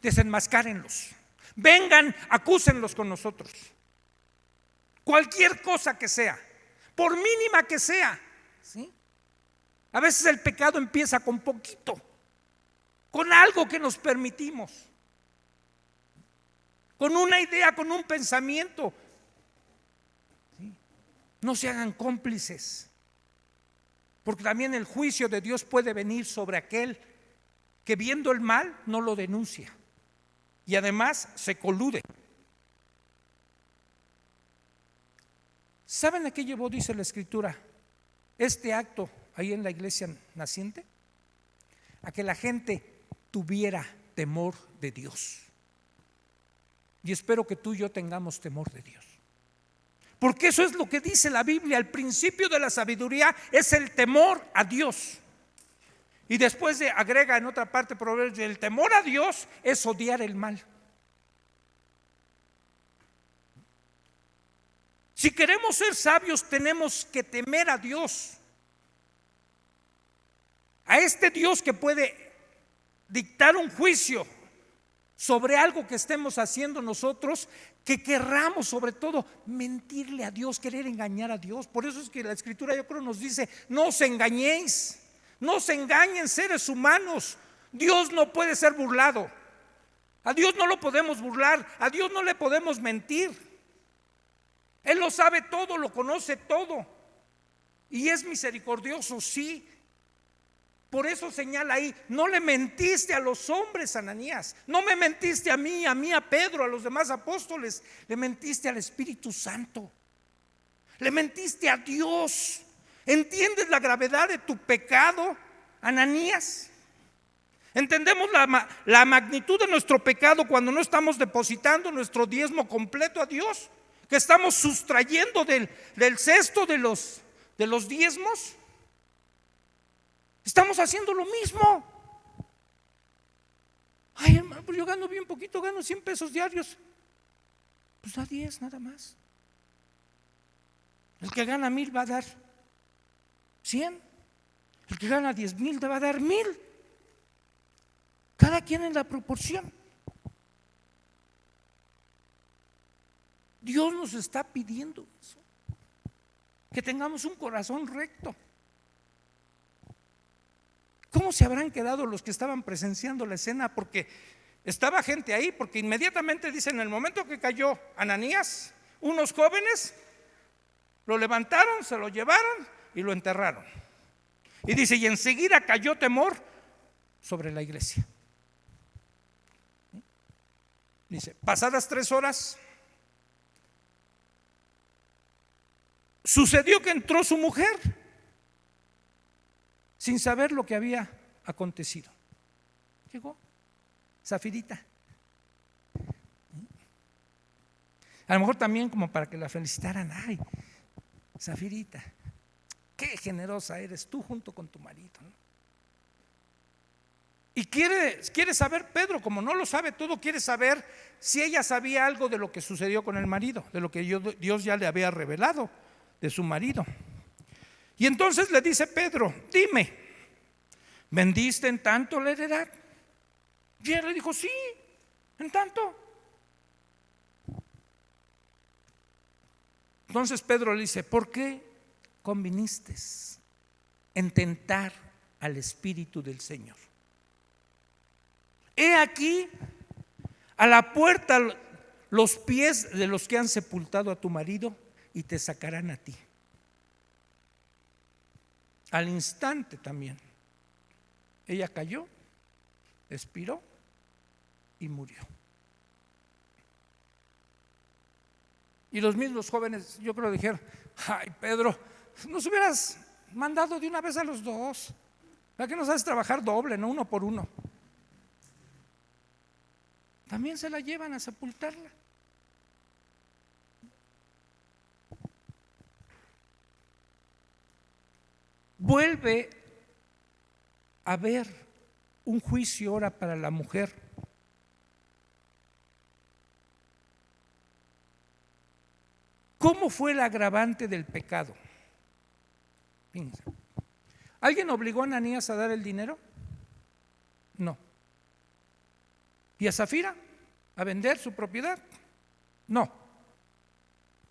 desenmascárenlos, vengan, acúsenlos con nosotros. Cualquier cosa que sea, por mínima que sea, ¿sí? A veces el pecado empieza con poquito, con algo que nos permitimos, con una idea, con un pensamiento. ¿Sí? No se hagan cómplices, porque también el juicio de Dios puede venir sobre aquel que viendo el mal no lo denuncia. y además se colude. ¿Saben a qué llevó, dice la Escritura, este acto ahí en la iglesia naciente? A que la gente tuviera temor de Dios. Y espero que tú y yo tengamos temor de Dios. Porque eso es lo que dice la Biblia. El principio de la sabiduría es el temor a Dios. Y después agrega en otra parte Proverbios, el temor a Dios es odiar el mal. Si queremos ser sabios, tenemos que temer a Dios. A este Dios que puede dictar un juicio sobre algo que estemos haciendo nosotros, que querramos sobre todo mentirle a Dios, querer engañar a Dios. Por eso es que la Escritura, yo creo, nos dice: no os engañéis, no se engañen, seres humanos. Dios no puede ser burlado. A Dios no lo podemos burlar, a Dios no le podemos mentir. Él lo sabe todo, lo conoce todo y es misericordioso, sí. Por eso señala ahí: no le mentiste a los hombres, Ananías. No me mentiste a mí, a Pedro, a los demás apóstoles. Le mentiste al Espíritu Santo. Le mentiste a Dios. ¿Entiendes la gravedad de tu pecado, Ananías? ¿Entendemos la magnitud de nuestro pecado cuando no estamos depositando nuestro diezmo completo a Dios? Que estamos sustrayendo del cesto de los diezmos. Estamos haciendo lo mismo. Ay, hermano, pues yo gano bien poquito, gano 100 pesos diarios. Pues da 10 nada más. El que gana 1000 va a dar 100. El que gana 10,000 te va a dar 1000. Cada quien en la proporción. Dios nos está pidiendo eso, que tengamos un corazón recto. ¿Cómo se habrán quedado los que estaban presenciando la escena? Porque estaba gente ahí, porque inmediatamente dicen: en el momento que cayó Ananías, unos jóvenes lo levantaron, se lo llevaron y lo enterraron. Y dice: y enseguida cayó temor sobre la iglesia. Dice: pasadas 3 horas, sucedió que entró su mujer sin saber lo que había acontecido. Llegó Zafirita. A lo mejor también como para que la felicitaran: ay, Zafirita, qué generosa eres tú junto con tu marido, ¿no? Y quiere saber Pedro, como no lo sabe todo, quiere saber si ella sabía algo de lo que sucedió con el marido, de lo que Dios ya le había revelado de su marido. Y entonces le dice Pedro: dime, ¿vendiste en tanto la heredad? Y él le dijo: sí, en tanto. Entonces Pedro le dice: ¿por qué conviniste en tentar al Espíritu del Señor? He aquí a la puerta los pies de los que han sepultado a tu marido y te sacarán a ti. Al instante también ella cayó, expiró y murió. Y los mismos jóvenes, yo creo, dijeron: ay, Pedro, nos hubieras mandado de una vez a los dos. ¿Para qué nos haces trabajar doble, no uno por uno? También se la llevan a sepultarla. Vuelve a haber un juicio ahora para la mujer. ¿Cómo fue el agravante del pecado? Fíjense. ¿Alguien obligó a Ananías a dar el dinero? No. ¿Y a Zafira a vender su propiedad? No.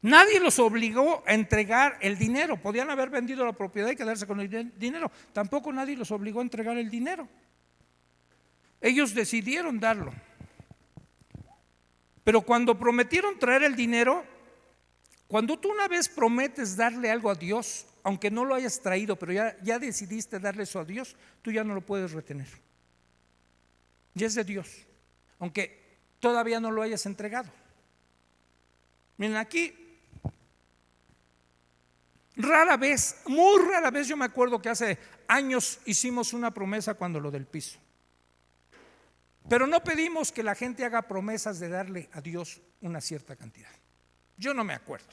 Nadie los obligó a entregar el dinero. Podían haber vendido la propiedad y quedarse con el dinero. Tampoco nadie los obligó a entregar el dinero. Ellos decidieron darlo. Pero cuando prometieron traer el dinero, cuando tú una vez prometes darle algo a Dios, aunque no lo hayas traído, pero ya decidiste darle eso a Dios, tú ya no lo puedes retener. Ya es de Dios. Aunque todavía no lo hayas entregado. Miren, aquí rara vez, muy rara vez, yo me acuerdo que hace años hicimos una promesa cuando lo del piso. Pero no pedimos que la gente haga promesas de darle a Dios una cierta cantidad. Yo no me acuerdo,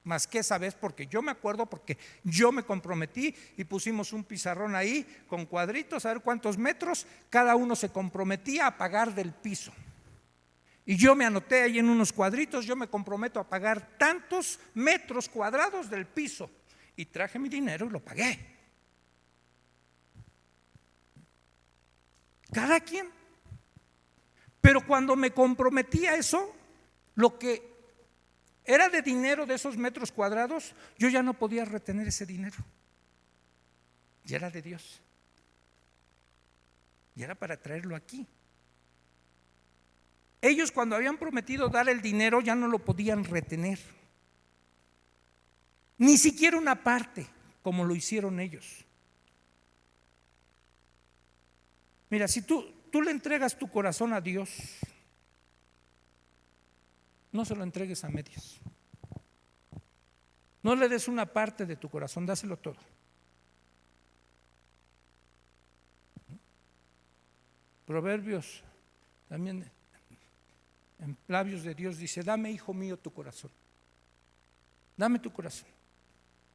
más que esa vez, porque yo me acuerdo porque yo me comprometí y pusimos un pizarrón ahí con cuadritos, a ver cuántos metros, cada uno se comprometía a pagar del piso. Y yo me anoté ahí en unos cuadritos, yo me comprometo a pagar tantos metros cuadrados del piso. Y traje mi dinero y lo pagué. Cada quien. Pero cuando me comprometí a eso, lo que era de dinero de esos metros cuadrados, yo ya no podía retener ese dinero. Ya era de Dios. Y era para traerlo aquí. Ellos, cuando habían prometido dar el dinero, ya no lo podían retener. Ni siquiera una parte, como lo hicieron ellos. Mira, si tú le entregas tu corazón a Dios, no se lo entregues a medias. No le des una parte de tu corazón, dáselo todo. Proverbios también, en labios de Dios, dice: dame, hijo mío, tu corazón. Dame tu corazón.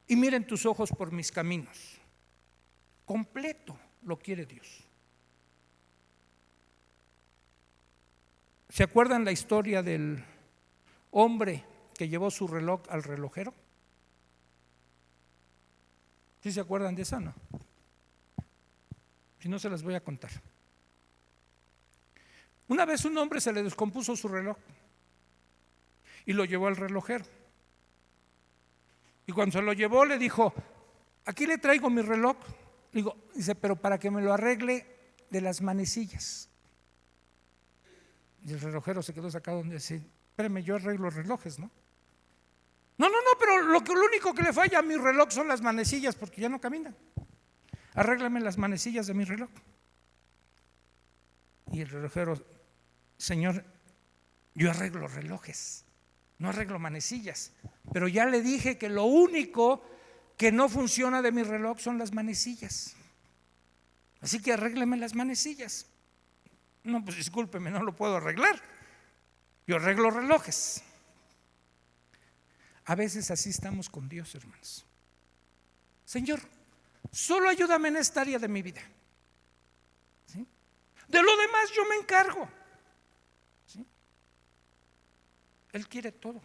Y miren tus ojos por mis caminos. Completo lo quiere Dios. ¿Se acuerdan la historia del hombre que llevó su reloj al relojero? ¿Sí se acuerdan de esa? No. Si no, se las voy a contar. Una vez un hombre se le descompuso su reloj y lo llevó al relojero. Y cuando se lo llevó le dijo: aquí le traigo mi reloj. Dice: pero para que me lo arregle de las manecillas. Y el relojero se quedó sacado donde dice: espérame, yo arreglo relojes, ¿no? No, pero lo único que le falla a mi reloj son las manecillas, porque ya no camina. Arréglame las manecillas de mi reloj. Y el relojero: señor, yo arreglo relojes, no arreglo manecillas, pero ya le dije que lo único que no funciona de mi reloj son las manecillas, así que arrégleme las manecillas. No, pues discúlpeme, no lo puedo arreglar, yo arreglo relojes. A veces así estamos con Dios, hermanos. Señor, solo ayúdame en esta área de mi vida, ¿sí? De lo demás yo me encargo, ¿sí? Él quiere todo,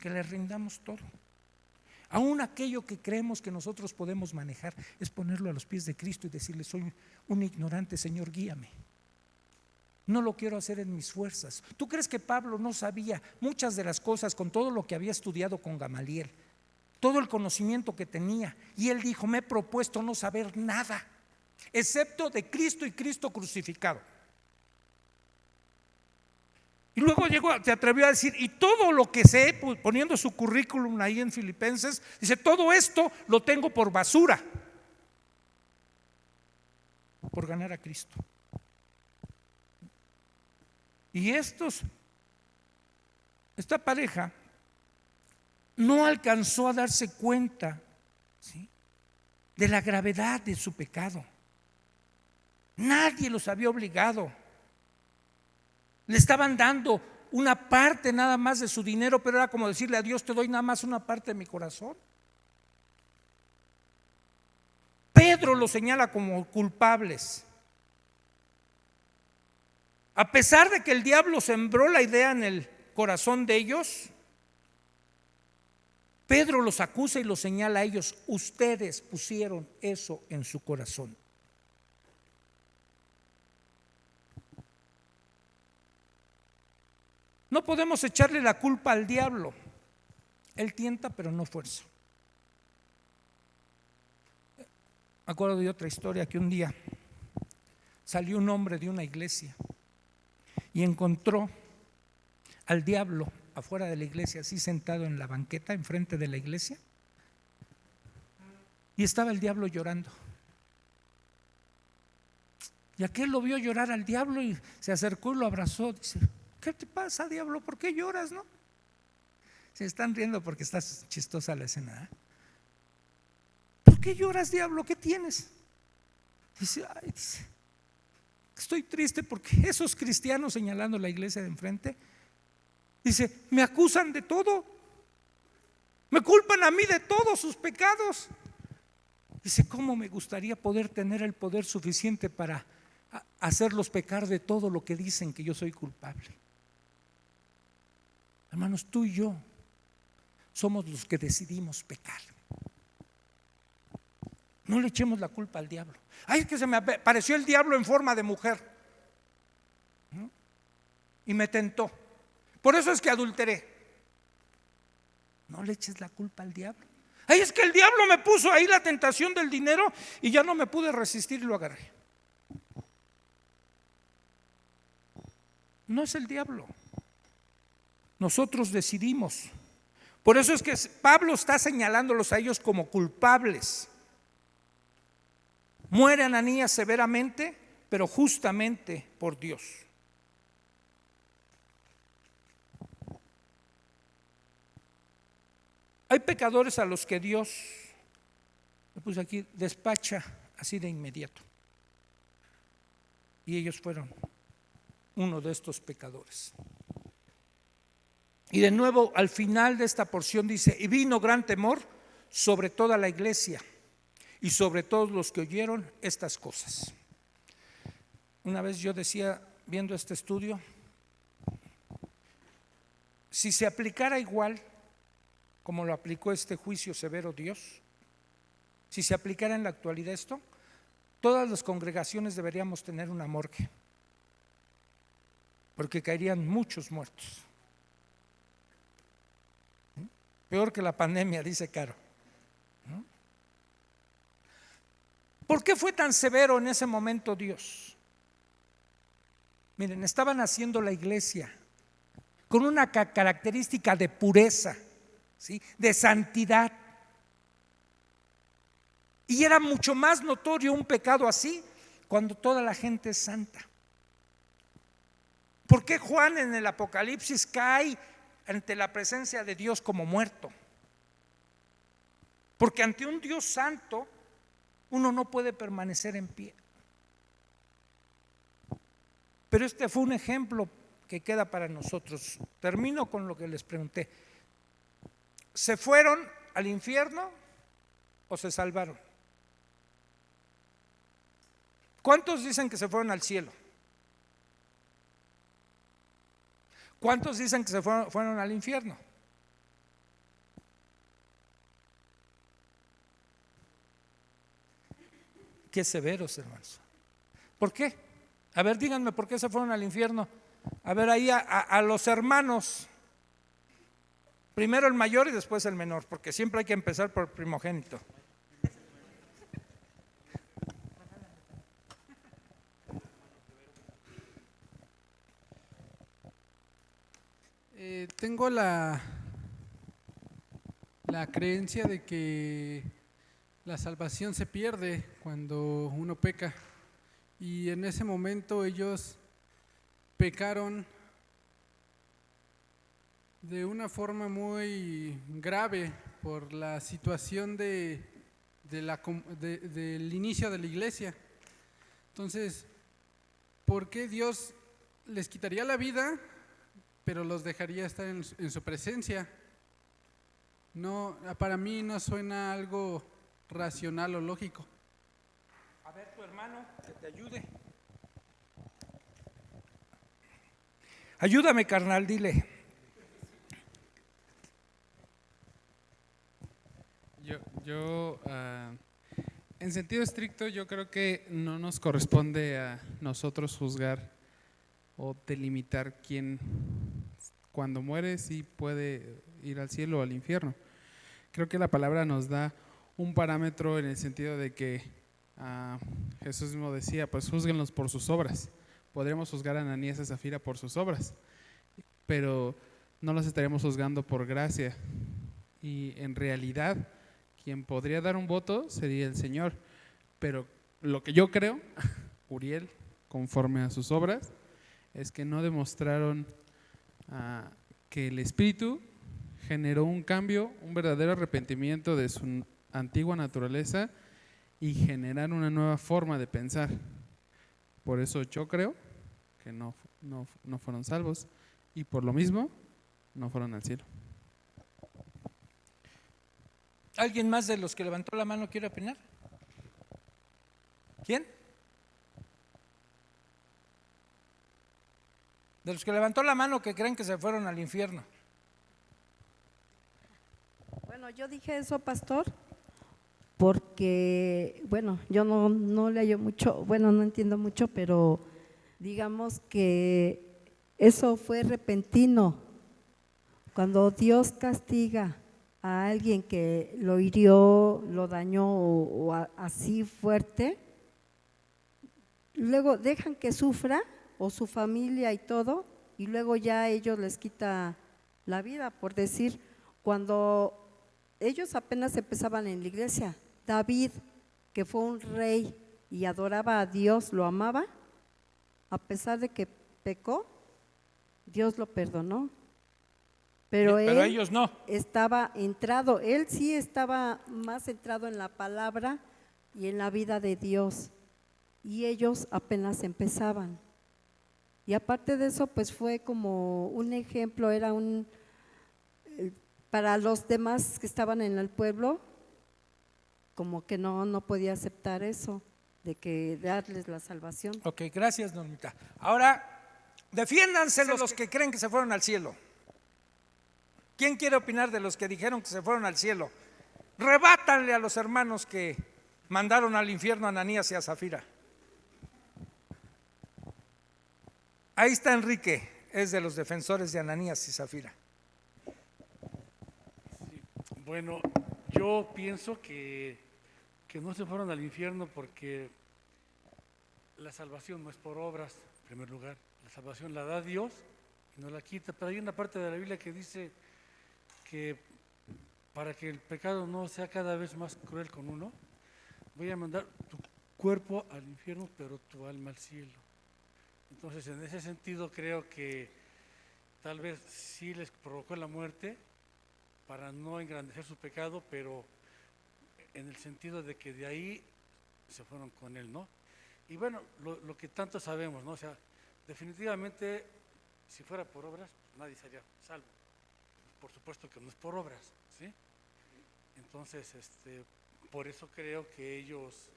que le rindamos todo. Aún aquello que creemos que nosotros podemos manejar, es ponerlo a los pies de Cristo y decirle: soy un ignorante, Señor, guíame. No lo quiero hacer en mis fuerzas. ¿Tú crees que Pablo no sabía muchas de las cosas con todo lo que había estudiado con Gamaliel, todo el conocimiento que tenía? Y él dijo: me he propuesto no saber nada, excepto de Cristo y Cristo crucificado. Y luego se atrevió a decir: y todo lo que sé, poniendo su currículum ahí en Filipenses, dice: todo esto lo tengo por basura, por ganar a Cristo. Y esta pareja no alcanzó a darse cuenta, ¿sí?, de la gravedad de su pecado. Nadie los había obligado. Le estaban dando una parte nada más de su dinero, pero era como decirle a Dios: te doy nada más una parte de mi corazón. Pedro los señala como culpables. A pesar de que el diablo sembró la idea en el corazón de ellos, Pedro los acusa y los señala a ellos: ustedes pusieron eso en su corazón. No podemos echarle la culpa al diablo. Él tienta, pero no fuerza. Me acuerdo de otra historia, que un día salió un hombre de una iglesia y encontró al diablo afuera de la iglesia, así sentado en la banqueta enfrente de la iglesia, y estaba el diablo llorando. Y aquel lo vio llorar al diablo y se acercó y lo abrazó. Dice: ¿qué te pasa, diablo? ¿Por qué lloras, no? Se están riendo porque está chistosa la escena, ¿eh? ¿Por qué lloras, diablo? ¿Qué tienes? Dice: ay, dice, estoy triste porque esos cristianos, señalando la iglesia de enfrente, dice, me acusan de todo, me culpan a mí de todos sus pecados. Dice: ¿cómo me gustaría poder tener el poder suficiente para hacerlos pecar de todo lo que dicen que yo soy culpable? Hermanos, tú y yo somos los que decidimos pecar. No le echemos la culpa al diablo. Ay, es que se me apareció el diablo en forma de mujer, ¿no? Y me tentó, por eso es que adulteré. No le eches la culpa al diablo. Ay, es que el diablo me puso ahí la tentación del dinero y ya no me pude resistir y lo agarré. No es el diablo. Nosotros decidimos. Por eso es que Pablo está señalándolos a ellos como culpables. Muere Ananías severamente, pero justamente por Dios. Hay pecadores a los que Dios, le puse aquí, despacha así de inmediato. Y ellos fueron uno de estos pecadores. Y de nuevo al final de esta porción dice: y vino gran temor sobre toda la iglesia y sobre todos los que oyeron estas cosas. Una vez yo decía, viendo este estudio, si se aplicara igual como lo aplicó este juicio severo Dios, si se aplicara en la actualidad esto, todas las congregaciones deberíamos tener una morgue, porque caerían muchos muertos. Peor que la pandemia, dice Caro, ¿no? ¿Por qué fue tan severo en ese momento Dios? Miren, estaban haciendo la iglesia con una característica de pureza, ¿sí?, de santidad. Y era mucho más notorio un pecado así cuando toda la gente es santa. ¿Por qué Juan en el Apocalipsis cae ante la presencia de Dios como muerto? Porque ante un Dios santo uno no puede permanecer en pie. Pero este fue un ejemplo que queda para nosotros. Termino con lo que les pregunté: ¿se fueron al infierno o se salvaron? ¿Cuántos dicen que se fueron al cielo? ¿Cuántos dicen que se fueron al infierno? Qué severos, hermanos. ¿Por qué? A ver, díganme por qué se fueron al infierno. A ver, ahí a los hermanos, primero el mayor y después el menor, porque siempre hay que empezar por el primogénito. Tengo la creencia de que la salvación se pierde cuando uno peca, y en ese momento ellos pecaron de una forma muy grave por la situación del inicio de la iglesia. Entonces, ¿por qué Dios les quitaría la vida pero los dejaría estar en su presencia? No, para mí no suena algo racional o lógico. A ver, tu hermano, que te ayude. Ayúdame, carnal, dile. En sentido estricto, yo creo que no nos corresponde a nosotros juzgar o delimitar quién, cuando muere, sí puede ir al cielo o al infierno. Creo que la palabra nos da un parámetro en el sentido de que Jesús mismo decía: pues júzguenlos por sus obras. Podríamos juzgar a Ananías y a Zafira por sus obras, pero no los estaríamos juzgando por gracia. Y en realidad, quien podría dar un voto sería el Señor. Pero lo que yo creo, Uriel, conforme a sus obras, es que no demostraron que el Espíritu generó un cambio, un verdadero arrepentimiento de su antigua naturaleza y generar una nueva forma de pensar. Por eso yo creo que no fueron salvos y por lo mismo no fueron al cielo. ¿Alguien más de los que levantó la mano quiere opinar? ¿Quién? De los que levantó la mano que creen que se fueron al infierno. Bueno, yo dije eso, pastor, porque, bueno, yo no le hallo mucho, bueno, no entiendo mucho, pero digamos que eso fue repentino. Cuando Dios castiga a alguien que lo hirió, lo dañó así fuerte, luego dejan que sufra, o su familia y todo, y luego ya a ellos les quita la vida, por decir, cuando ellos apenas empezaban en la iglesia, David, que fue un rey y adoraba a Dios, lo amaba, a pesar de que pecó, Dios lo perdonó. Pero ellos no. Estaba entrado, él sí estaba más centrado en la palabra y en la vida de Dios, y ellos apenas empezaban. Y aparte de eso, pues fue como un ejemplo, era para los demás que estaban en el pueblo, como que no podía aceptar eso, de que darles la salvación. Ok, gracias, Normita. Ahora, defiéndanse los que creen que se fueron al cielo. ¿Quién quiere opinar de los que dijeron que se fueron al cielo? Rebátanle a los hermanos que mandaron al infierno a Ananías y a Zafira. Ahí está Enrique, es de los defensores de Ananías y Zafira. Sí, bueno, yo pienso que no se fueron al infierno porque la salvación no es por obras, en primer lugar. La salvación la da Dios y no la quita. Pero hay una parte de la Biblia que dice que para que el pecado no sea cada vez más cruel con uno, voy a mandar tu cuerpo al infierno, pero tu alma al cielo. Entonces, en ese sentido, creo que tal vez sí les provocó la muerte para no engrandecer su pecado, pero en el sentido de que de ahí se fueron con él, ¿no? Y bueno, lo que tanto sabemos, ¿no? O sea, definitivamente, si fuera por obras, nadie sería salvo. Por supuesto que no es por obras, ¿sí? Entonces, por eso creo que ellos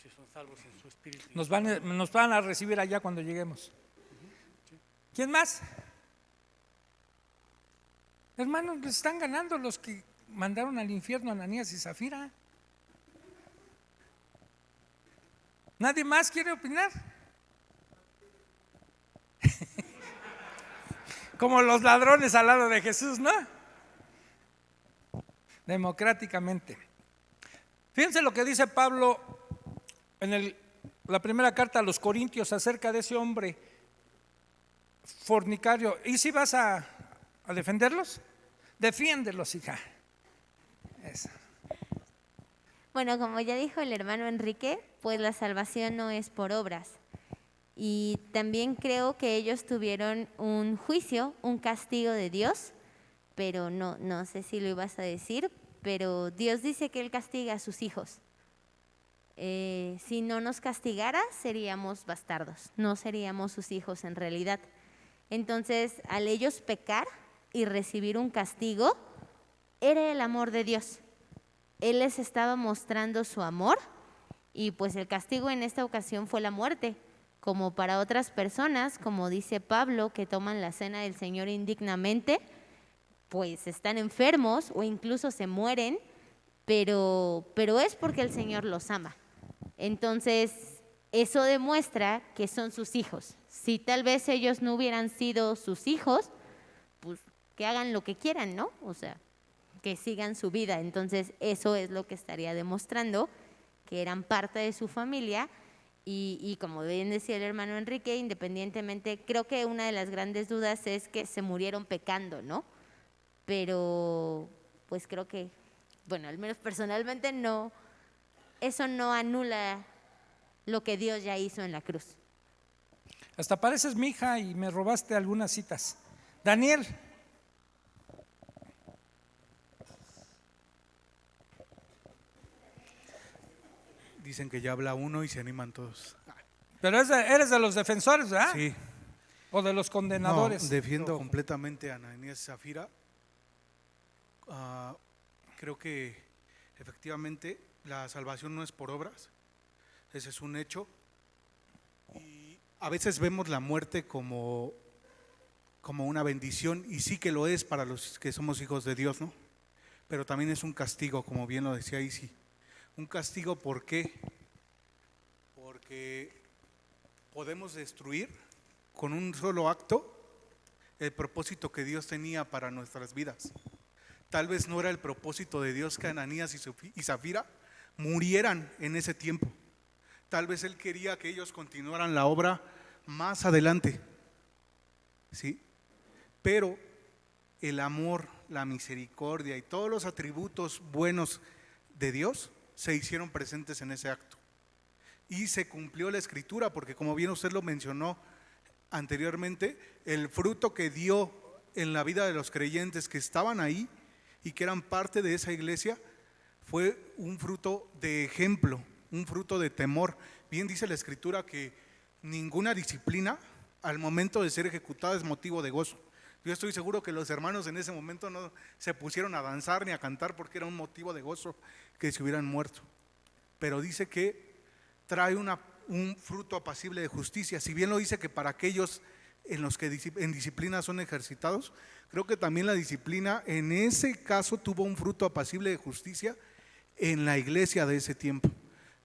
si son salvos en su espíritu. Nos van a recibir allá cuando lleguemos. ¿Quién más? Hermanos, les están ganando los que mandaron al infierno a Ananías y Zafira. ¿Nadie más quiere opinar? Como los ladrones al lado de Jesús, ¿no? Democráticamente. Fíjense lo que dice Pablo en la primera carta a los Corintios acerca de ese hombre fornicario. ¿Y si vas a defenderlos? Defiéndelos, hija. Eso. Bueno, como ya dijo el hermano Enrique, pues la salvación no es por obras. Y también creo que ellos tuvieron un juicio, un castigo de Dios, pero no sé si lo ibas a decir, pero Dios dice que Él castiga a sus hijos. Si no nos castigara, seríamos bastardos, no seríamos sus hijos en realidad. Entonces, al ellos pecar y recibir un castigo, era el amor de Dios. Él les estaba mostrando su amor y pues el castigo en esta ocasión fue la muerte. Como para otras personas, como dice Pablo, que toman la cena del Señor indignamente, pues están enfermos o incluso se mueren, pero es porque el Señor los ama. Entonces, eso demuestra que son sus hijos. Si tal vez ellos no hubieran sido sus hijos, pues que hagan lo que quieran, ¿no? O sea, que sigan su vida. Entonces, eso es lo que estaría demostrando, que eran parte de su familia. Y como bien decía el hermano Enrique, independientemente, creo que una de las grandes dudas es que se murieron pecando, ¿no? Pero, pues creo que, bueno, al menos personalmente no, eso no anula lo que Dios ya hizo en la cruz. Hasta pareces mi hija y me robaste algunas citas. Daniel. Dicen que ya habla uno y se animan todos. Pero eres de los defensores, ¿verdad? Sí. ¿O de los condenadores? No, defiendo completamente a Ananías y Zafira. Creo que efectivamente la salvación no es por obras, ese es un hecho. Y a veces vemos la muerte como una bendición, y sí que lo es para los que somos hijos de Dios, ¿no? Pero también es un castigo, como bien lo decía Isi. Un castigo, ¿por qué? Porque podemos destruir con un solo acto el propósito que Dios tenía para nuestras vidas. Tal vez no era el propósito de Dios que Ananías y Zafira murieran en ese tiempo. Tal vez Él quería que ellos continuaran la obra más adelante, ¿sí? Pero el amor, la misericordia y todos los atributos buenos de Dios se hicieron presentes en ese acto. Y se cumplió la escritura, porque como bien usted lo mencionó anteriormente, el fruto que dio en la vida de los creyentes que estaban ahí y que eran parte de esa iglesia fue un fruto de ejemplo, un fruto de temor. Bien dice la escritura que ninguna disciplina al momento de ser ejecutada es motivo de gozo. Yo estoy seguro que los hermanos en ese momento no se pusieron a danzar ni a cantar porque era un motivo de gozo que se hubieran muerto. Pero dice que trae un fruto apacible de justicia. Si bien lo dice que para aquellos en los que en disciplina son ejercitados, creo que también la disciplina en ese caso tuvo un fruto apacible de justicia en la iglesia de ese tiempo.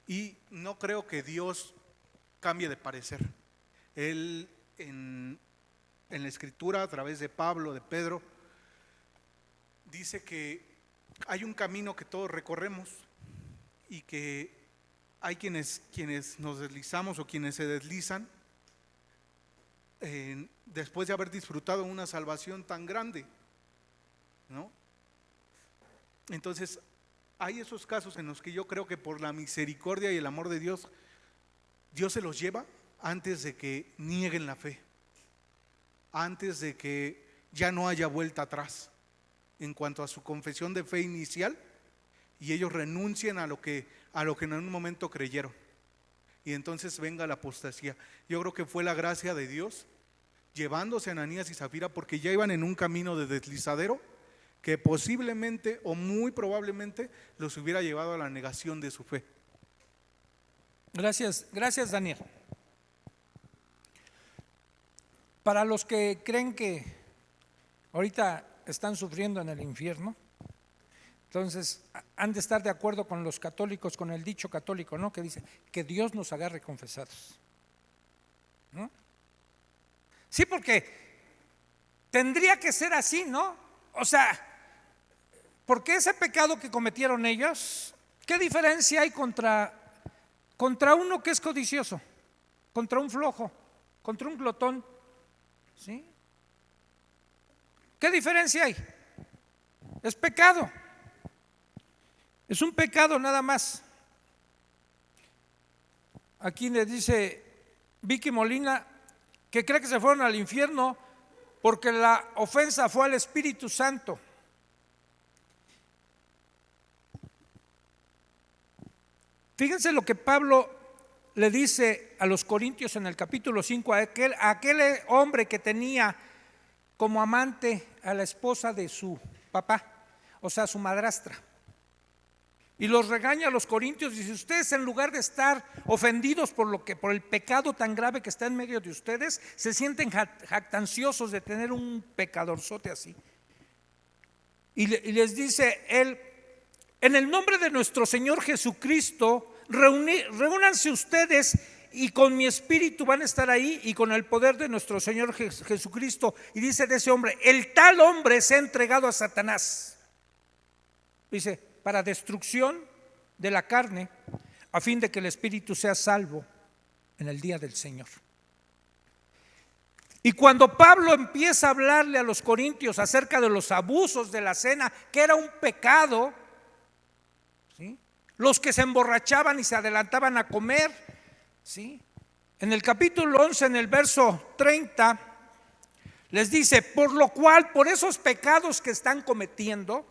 Y no creo que Dios cambie de parecer. Él en la escritura, a través de Pablo, de Pedro, dice que hay un camino que todos recorremos y que hay quienes nos deslizamos o quienes se deslizan después de haber disfrutado una salvación tan grande, ¿no? Entonces hay esos casos en los que yo creo que por la misericordia y el amor de Dios, Dios se los lleva antes de que nieguen la fe, antes de que ya no haya vuelta atrás en cuanto a su confesión de fe inicial y ellos renuncien a lo que en un momento creyeron, y entonces venga la apostasía. Yo creo que fue la gracia de Dios llevándose a Ananías y Zafira, porque ya iban en un camino de deslizadero que posiblemente o muy probablemente los hubiera llevado a la negación de su fe. Gracias Daniel. Para los que creen que ahorita están sufriendo en el infierno, entonces han de estar de acuerdo con los católicos, con el dicho católico, ¿no? Que dice que Dios nos agarre confesados, ¿no? Sí, porque tendría que ser así, ¿no? O sea, porque ese pecado que cometieron ellos, ¿qué diferencia hay contra uno que es codicioso, contra un flojo, contra un glotón? ¿Sí? ¿Qué diferencia hay? Es pecado. Es un pecado nada más. Aquí le dice Vicky Molina que cree que se fueron al infierno porque la ofensa fue al Espíritu Santo. Fíjense lo que Pablo le dice a los Corintios en el capítulo 5, a aquel hombre que tenía como amante a la esposa de su papá, o sea, su madrastra. Y los regaña a los corintios y dice: ustedes, en lugar de estar ofendidos por el pecado tan grave que está en medio de ustedes, se sienten jactanciosos de tener un pecadorzote así. Y les dice él: en el nombre de nuestro Señor Jesucristo, reúnanse ustedes y con mi espíritu van a estar ahí, y con el poder de nuestro Señor Jesucristo. Y dice de ese hombre: el tal hombre se ha entregado a Satanás. Dice: para destrucción de la carne, a fin de que el espíritu sea salvo en el día del Señor. Y cuando Pablo empieza a hablarle a los corintios acerca de los abusos de la cena, que era un pecado, ¿sí?, los que se emborrachaban y se adelantaban a comer, ¿sí?, en el capítulo 11, en el verso 30, les dice, por lo cual, por esos pecados que están cometiendo,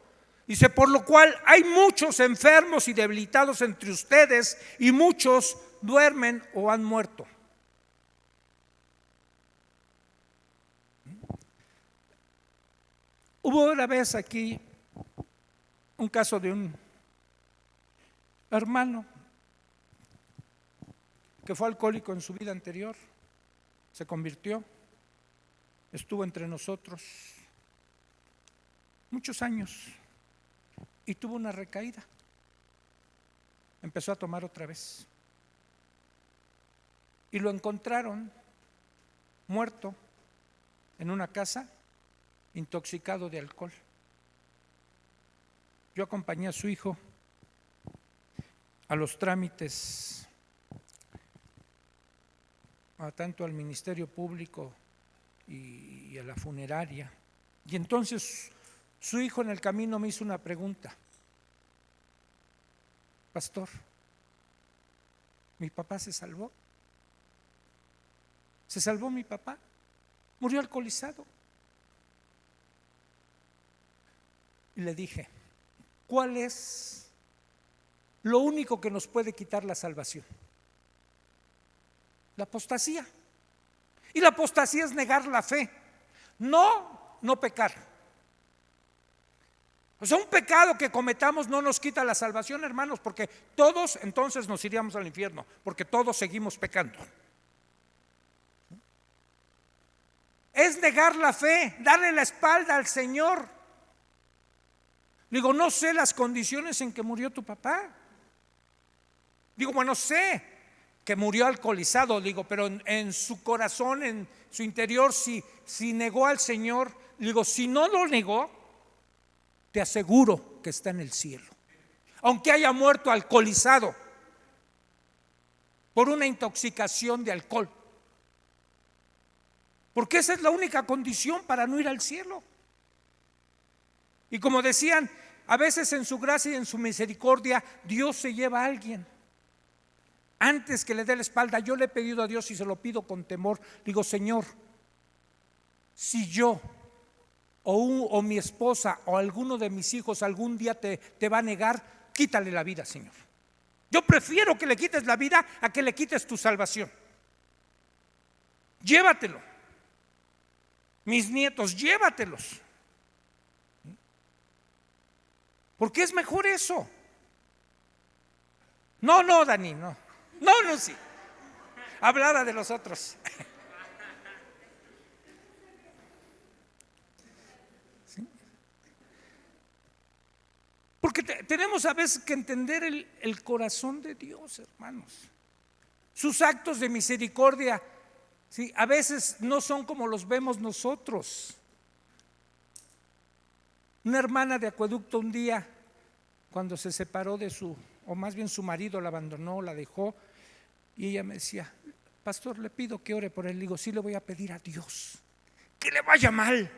dice, por lo cual hay muchos enfermos y debilitados entre ustedes y muchos duermen o han muerto. Hubo una vez aquí un caso de un hermano que fue alcohólico en su vida anterior, se convirtió, estuvo entre nosotros muchos años y tuvo una recaída. Empezó a tomar otra vez y lo encontraron muerto en una casa, intoxicado de alcohol. Yo acompañé a su hijo a los trámites, tanto al Ministerio Público y a la funeraria. Y entonces su hijo en el camino me hizo una pregunta: pastor, ¿mi papá se salvó? ¿Se salvó mi papá? Murió alcoholizado. Y le dije, ¿cuál es lo único que nos puede quitar la salvación? La apostasía. Y la apostasía es negar la fe, no pecar. O sea, un pecado que cometamos no nos quita la salvación, hermanos, porque todos entonces nos iríamos al infierno, porque todos seguimos pecando. Es negar la fe, darle la espalda al Señor. Digo, no sé las condiciones en que murió tu papá. Digo, bueno, sé que murió alcoholizado, digo, pero en su corazón, en su interior, si negó al Señor, digo, si no lo negó, te aseguro que está en el cielo. Aunque haya muerto alcoholizado por una intoxicación de alcohol. Porque esa es la única condición para no ir al cielo. Y como decían, a veces en su gracia y en su misericordia, Dios se lleva a alguien. Antes que le dé la espalda, yo le he pedido a Dios y se lo pido con temor. Digo, Señor, si yo o mi esposa o alguno de mis hijos algún día te va a negar, quítale la vida, Señor. Yo prefiero que le quites la vida a que le quites tu salvación. Llévatelo. Mis nietos, llévatelos. Porque es mejor eso. No, Dani, no, sí. Hablaba de los otros. ¿Sí? Porque tenemos a veces que entender el corazón de Dios, hermanos. Sus actos de misericordia, ¿sí? A veces no son como los vemos nosotros. Una hermana de Acueducto un día, cuando se separó de o más bien su marido la abandonó, la dejó, y ella me decía, pastor, le pido que ore por él. Le digo, sí, le voy a pedir a Dios que le vaya mal,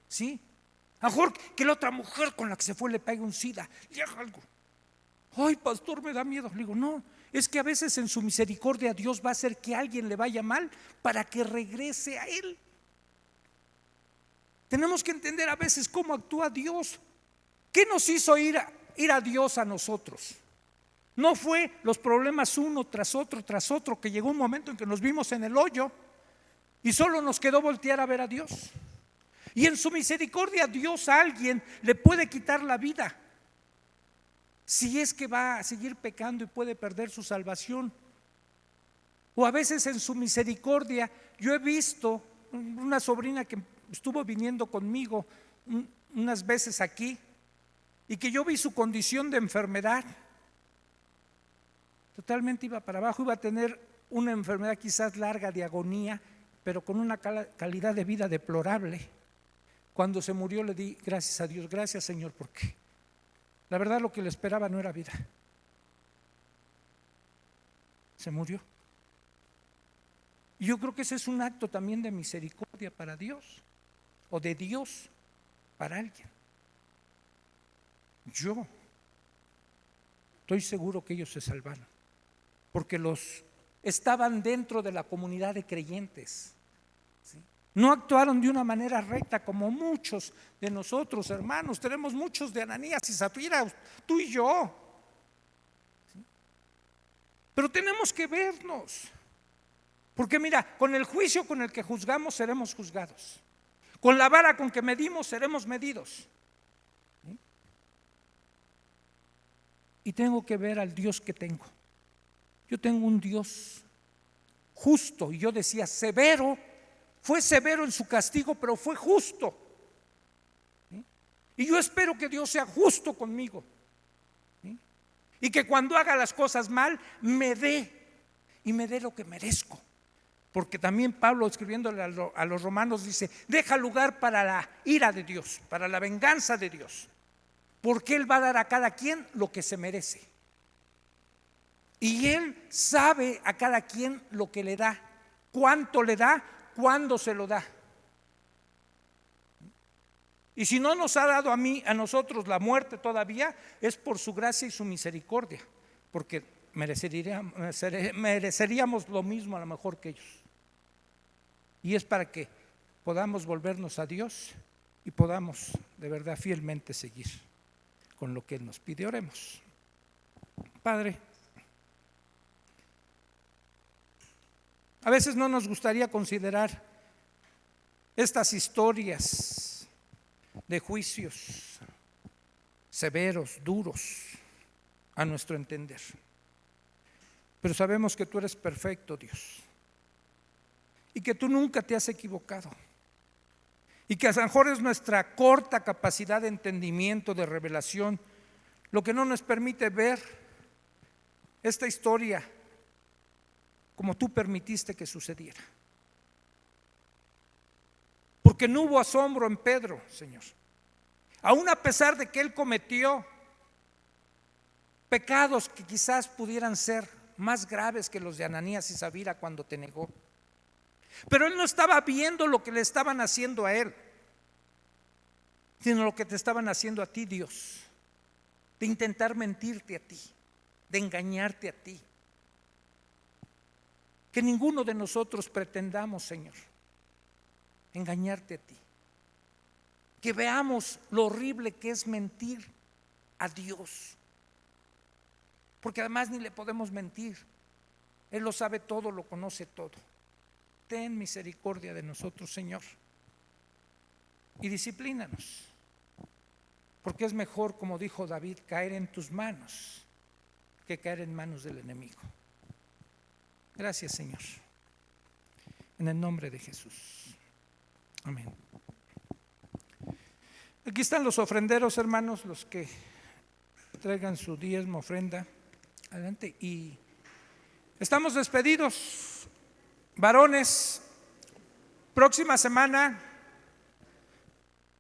¿sí? A lo mejor que la otra mujer con la que se fue le pegue un SIDA, le haga algo. Ay, pastor, me da miedo. Le digo, no, es que a veces en su misericordia Dios va a hacer que a alguien le vaya mal para que regrese a Él. Tenemos que entender a veces cómo actúa Dios. ¿Qué nos hizo ir a Dios a nosotros? No fue los problemas uno tras otro, que llegó un momento en que nos vimos en el hoyo y solo nos quedó voltear a ver a Dios. Y en su misericordia Dios a alguien le puede quitar la vida si es que va a seguir pecando y puede perder su salvación. O a veces en su misericordia, yo he visto una sobrina que estuvo viniendo conmigo unas veces aquí y que yo vi su condición de enfermedad. Totalmente iba para abajo, iba a tener una enfermedad quizás larga de agonía, pero con una calidad de vida deplorable. Cuando se murió le di gracias a Dios, gracias Señor, porque la verdad lo que le esperaba no era vida. Se murió. Y yo creo que ese es un acto también de misericordia para Dios, o de Dios para alguien. Yo estoy seguro que ellos se salvaron, porque los estaban dentro de la comunidad de creyentes. ¿Sí? No actuaron de una manera recta como muchos de nosotros, hermanos. Tenemos muchos de Ananías y Zafira, tú y yo. ¿Sí? Pero tenemos que vernos. Porque mira, con el juicio con el que juzgamos seremos juzgados. Con la vara con que medimos seremos medidos. ¿Sí? Y tengo que ver al Dios que tengo. Yo tengo un Dios justo, y yo decía severo, fue severo en su castigo, pero fue justo. ¿Sí? Y yo espero que Dios sea justo conmigo. ¿Sí? Y que cuando haga las cosas mal, me dé lo que merezco. Porque también Pablo, escribiéndole a los romanos, dice: deja lugar para la ira de Dios, para la venganza de Dios, porque Él va a dar a cada quien lo que se merece. Y Él sabe a cada quien lo que le da, cuánto le da, cuándo se lo da. Y si no nos ha dado a nosotros la muerte todavía, es por su gracia y su misericordia, porque mereceríamos lo mismo a lo mejor que ellos. Y es para que podamos volvernos a Dios y podamos de verdad fielmente seguir con lo que Él nos pide. Oremos. Padre, a veces no nos gustaría considerar estas historias de juicios severos, duros, a nuestro entender. Pero sabemos que tú eres perfecto, Dios, y que tú nunca te has equivocado, y que a lo mejor es nuestra corta capacidad de entendimiento, de revelación, lo que no nos permite ver esta historia como tú permitiste que sucediera. Porque no hubo asombro en Pedro, Señor, aún a pesar de que él cometió pecados que quizás pudieran ser más graves que los de Ananías y Zafira cuando te negó. Pero él no estaba viendo lo que le estaban haciendo a él, sino lo que te estaban haciendo a ti, Dios, de intentar mentirte a ti, de engañarte a ti. Que ninguno de nosotros pretendamos, Señor, engañarte a ti. Que veamos lo horrible que es mentir a Dios, porque además ni le podemos mentir. Él lo sabe todo, lo conoce todo. Ten misericordia de nosotros, Señor, y disciplínanos, porque es mejor, como dijo David, caer en tus manos que caer en manos del enemigo. Gracias, Señor, en el nombre de Jesús. Amén. Aquí están los ofrenderos, hermanos, los que traigan su diezmo, ofrenda. Adelante. Y estamos despedidos, varones. Próxima semana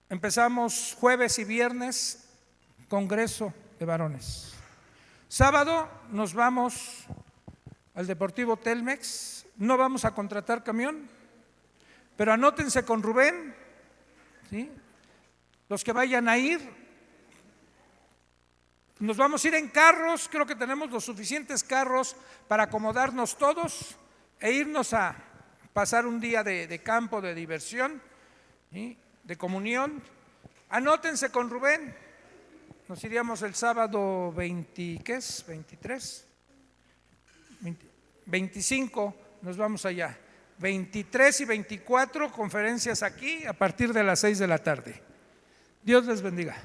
empezamos jueves y viernes, congreso de varones. Sábado nos vamos al Deportivo Telmex. No vamos a contratar camión, pero anótense con Rubén, ¿sí? Los que vayan a ir, nos vamos a ir en carros. Creo que tenemos los suficientes carros para acomodarnos todos e irnos a pasar un día de campo, de diversión, ¿sí? De comunión. Anótense con Rubén. Nos iríamos el sábado 20, ¿qué es? 23, 25, nos vamos allá. 23 y 24, conferencias aquí a partir de las 6 de la tarde. Dios les bendiga.